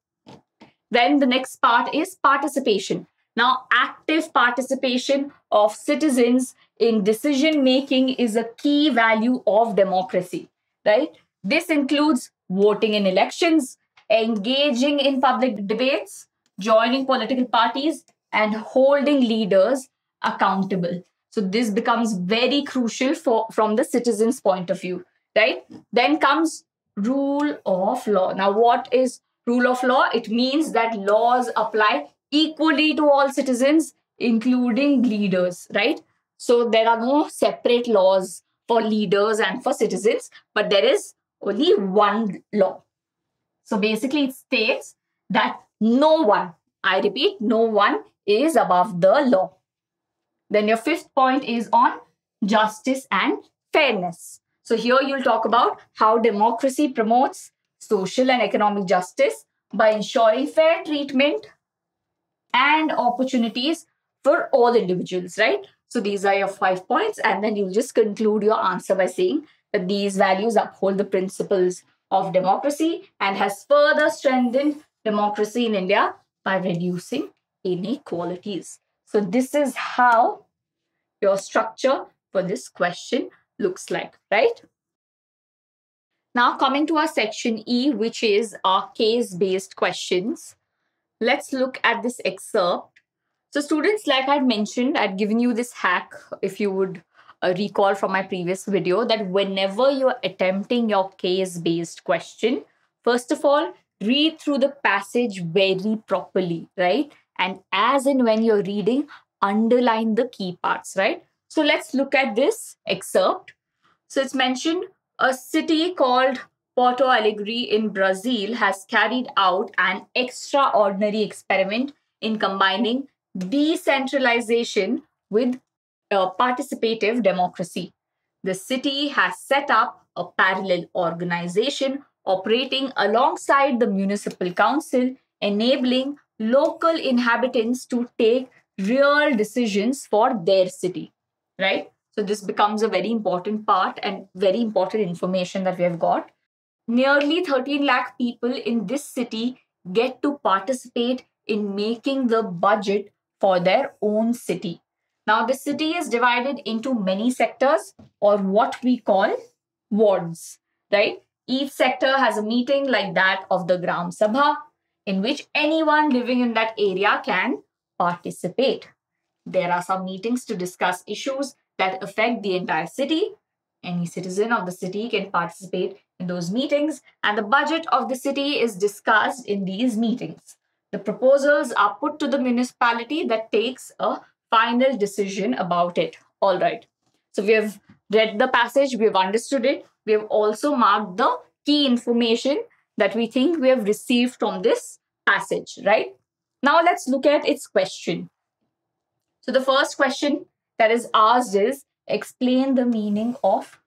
A: Then the next part is participation. Now, active participation of citizens in decision making is a key value of democracy, right? This includes voting in elections, engaging in public debates, joining political parties, and holding leaders accountable. So this becomes very crucial from the citizens' point of view, right? Then comes rule of law. Now, what is rule of law? It means that laws apply equally to all citizens, including leaders, right? So there are no separate laws for leaders and for citizens, but there is only one law. So basically, it states that no one, I repeat, no one is above the law. Then your 5th point is on justice and fairness. So here you'll talk about how democracy promotes social and economic justice by ensuring fair treatment and opportunities for all individuals, right? So these are your 5 points, and then you'll just conclude your answer by saying that these values uphold the principles of democracy and has further strengthened democracy in India by reducing inequalities. So this is how your structure for this question looks like, right? Now coming to our section E, which is our case-based questions. Let's look at this excerpt. So students, like I'd mentioned, I'd given you this hack, if you would recall from my previous video, that whenever you're attempting your case-based question, first of all, read through the passage very properly, right? And as in when you're reading, underline the key parts, right? So let's look at this excerpt. So it's mentioned a city called Porto Alegre in Brazil has carried out an extraordinary experiment in combining decentralization with participative democracy. The city has set up a parallel organization operating alongside the municipal council, enabling local inhabitants to take real decisions for their city, right? So this becomes a very important part and very important information that we have got. Nearly 13 lakh people in this city get to participate in making the budget for their own city. Now, the city is divided into many sectors, or what we call wards, right? Each sector has a meeting like that of the Gram Sabha, in which anyone living in that area can participate. There are some meetings to discuss issues that affect the entire city. Any citizen of the city can participate in those meetings, and the budget of the city is discussed in these meetings. The proposals are put to the municipality that takes a final decision about it. All right. So we have read the passage, we have understood it. We have also marked the key information that we think we have received from this passage, right? Now let's look at its question. So the first question that is asked is, explain the meaning of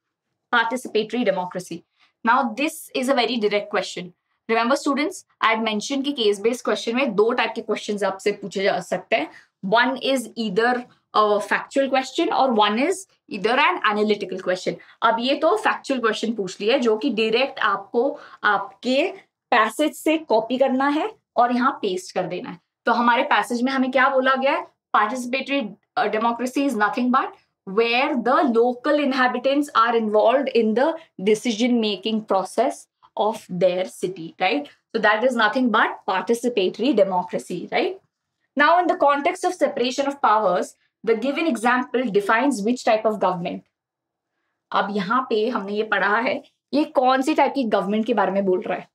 A: participatory democracy. Now this is a very direct question. Remember students, I had mentioned कि case based question में दो type के questions आपसे पूछे जा सकते हैं. One is either factual question और वन इज इधर एन एनालिटिकल क्वेश्चन. अब ये तो फैक्चुअल क्वेश्चन पूछ लिया जो कि डायरेक्ट आपको आपके पैसेज से कॉपी करना है और यहाँ पेस्ट कर देना है. तो हमारे पैसेज में हमें क्या बोला गया है? Participatory democracy is nothing but where the local inhabitants are involved in the decision making process of their city, right? So that is nothing but participatory democracy, right? Now, in the context of separation of powers, the given example defines which type of government. अब यहाँ पे हमने ये पढ़ा है, ये कौन सी type की गवर्नमेंट के बारे में बोल रहा है.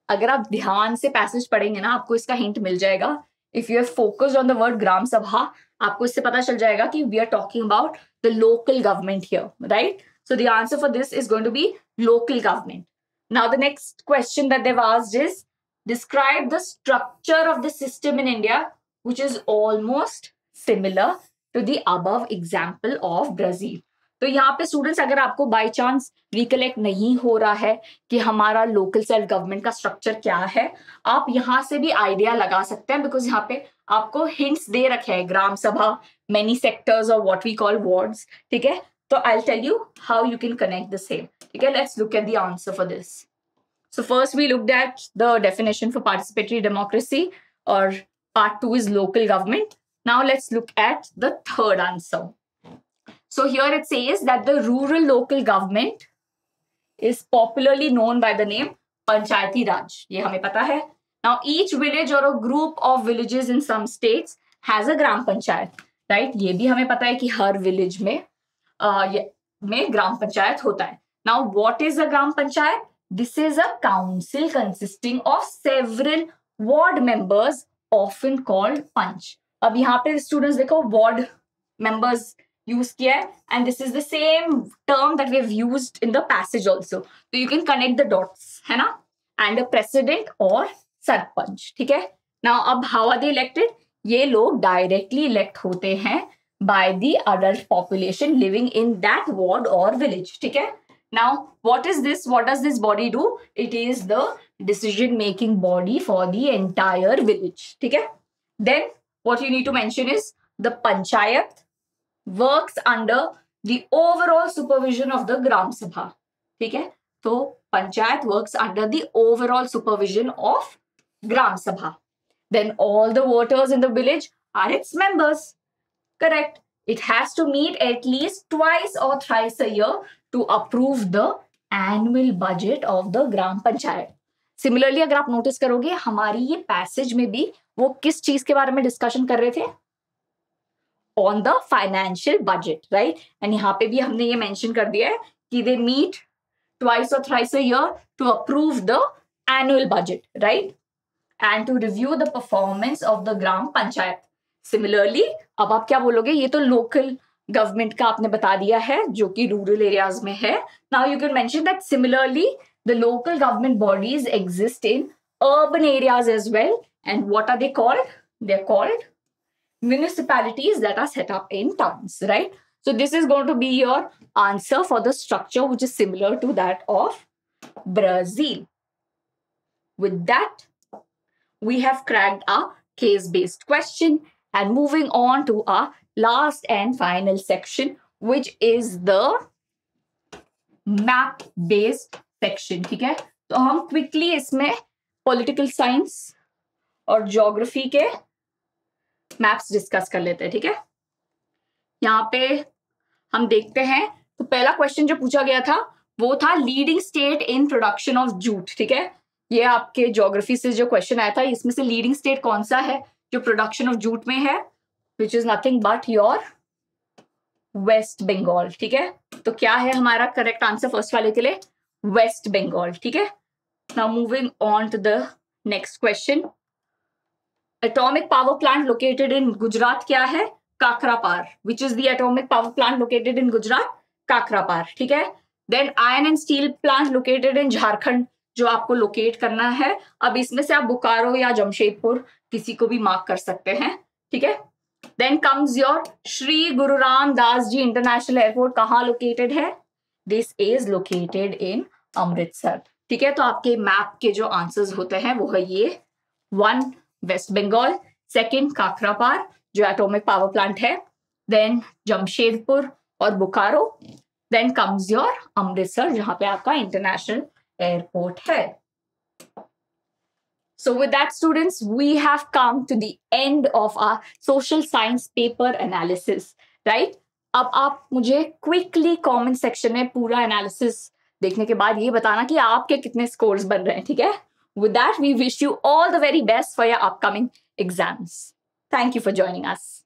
A: अगर आप ध्यान से पैसेज पढ़ेंगे ना, आपको इसका हिंट मिल जाएगा. If you have focused on the word gram sabha, आपको इससे पता चल जाएगा कि we are talking about the local government here, right? So the answer for this is going to be local government. Now the next question that they've asked is describe the structure of the system in India which is almost similar to the above example of Brazil. तो यहाँ पे students, अगर आपको by chance recollect नहीं हो रहा है कि हमारा लोकल सेल्फ गवर्नमेंट का स्ट्रक्चर क्या है, आप यहाँ से भी आइडिया लगा सकते हैं, बिकॉज यहाँ पे आपको हिंट्स दे रखे हैं. ग्राम सभा, मेनी सेक्टर्स और व्हाट वी कॉल वार्ड्स. ठीक है, तो I will tell you how you can connect the same. ठीक है, let's look at the answer for this. So first we looked at the definition for participatory democracy और part 2 is local government. Now let's look at the third answer. So here it says that the rural local government is popularly known by the name Panchayati Raj. ये हमें पता है. Now each village or a group of villages in some states has a gram panchayat, right? ये भी हमें पता है कि हर village में ग्राम पंचायत होता है. Now what is a gram panchayat? This is a council consisting of several ward members often called panch. अब यहाँ पे students देखो ward members यूज किया है, and this is the same term that we have used in the passage also. तो you can connect the dots, है ना? And a president और सरपंच. ठीक है, नाउ अब हाउ आर दे इलेक्टेड? ये लोग डायरेक्टली इलेक्ट होते हैं by the adult population living in that ward और विलेज. ठीक है, now what is this? What does this body do? It is the decision making body for the entire village. ठीक है, then what you need to mention is the panchayat works under the overall supervision of the Gram Sabha. ठीक है, तो panchayat works under the overall supervision of Gram Sabha. Then all the voters in the village are its members. Correct. It has to meet at least twice or thrice a year to approve the annual budget of the Gram Panchayat. Similarly, अगर आप notice करोगे, हमारी ये passage में भी वो किस चीज के बारे में डिस्कशन कर रहे थे? On the financial budget, right? And यहाँ पे भी हमने ये mention कर दिया है कि they meet twice or thrice a year to approve the annual budget, right? And to review the performance of the Gram Panchayat. Similarly, अब आप क्या बोलोगे? ये तो local government का आपने बता दिया है जो कि rural areas में है. Now you can mention that similarly the local government bodies exist in urban areas as well. And what are they called? They're called municipalities that are set up in towns, right? So this is going to be your answer for the structure which is similar to that of Brazil. With that, we have cracked our case-based question and moving on to our last and final section, which is the map-based section. ठीक है, तो हम quickly इसमें political science और geography के maps discuss कर लेते हैं. ठीक है, यहाँ पे हम देखते हैं. तो पहला क्वेश्चन जो पूछा गया था वो था leading state in production of jute. ठीक है, ये आपके ज्योग्राफी से जो क्वेश्चन आया था, इसमें से लीडिंग स्टेट कौन सा है जो प्रोडक्शन ऑफ जूट में है? Which is nothing but your West Bengal. ठीक है, तो क्या है हमारा करेक्ट आंसर फर्स्ट वाले के लिए? वेस्ट बंगाल. ठीक है, now moving on to the next question. Atomic power plant located in Gujarat क्या है? Kakrapar. Which is the atomic power plant located in Gujarat? Kakrapar. ठीक है. Then iron and steel plant located in Jharkhand जो आपको locate करना है. अब इसमें से आप बोकारो या जमशेदपुर किसी को भी मार्क कर सकते हैं. ठीक है. Then comes your Shri Guru Ram Das Ji International Airport कहाँ लोकेटेड है? This is located in Amritsar. ठीक है, तो आपके मैप के जो आंसर्स होते हैं वो है ये. 1 वेस्ट बंगाल, सेकंड काकरापार जो एटॉमिक पावर प्लांट है, देन जमशेदपुर और Bokaro, then comes your Amritsar जहां पे आपका इंटरनेशनल एयरपोर्ट है. So with that, students, we have come to the end of our social science paper analysis, right? अब आप मुझे क्विकली कमेंट सेक्शन में पूरा एनालिसिस देखने के बाद ये बताना कि आपके कितने स्कोर्स बन रहे हैं, ठीक है? With that, we wish you all the very best for your upcoming exams. Thank you for joining us.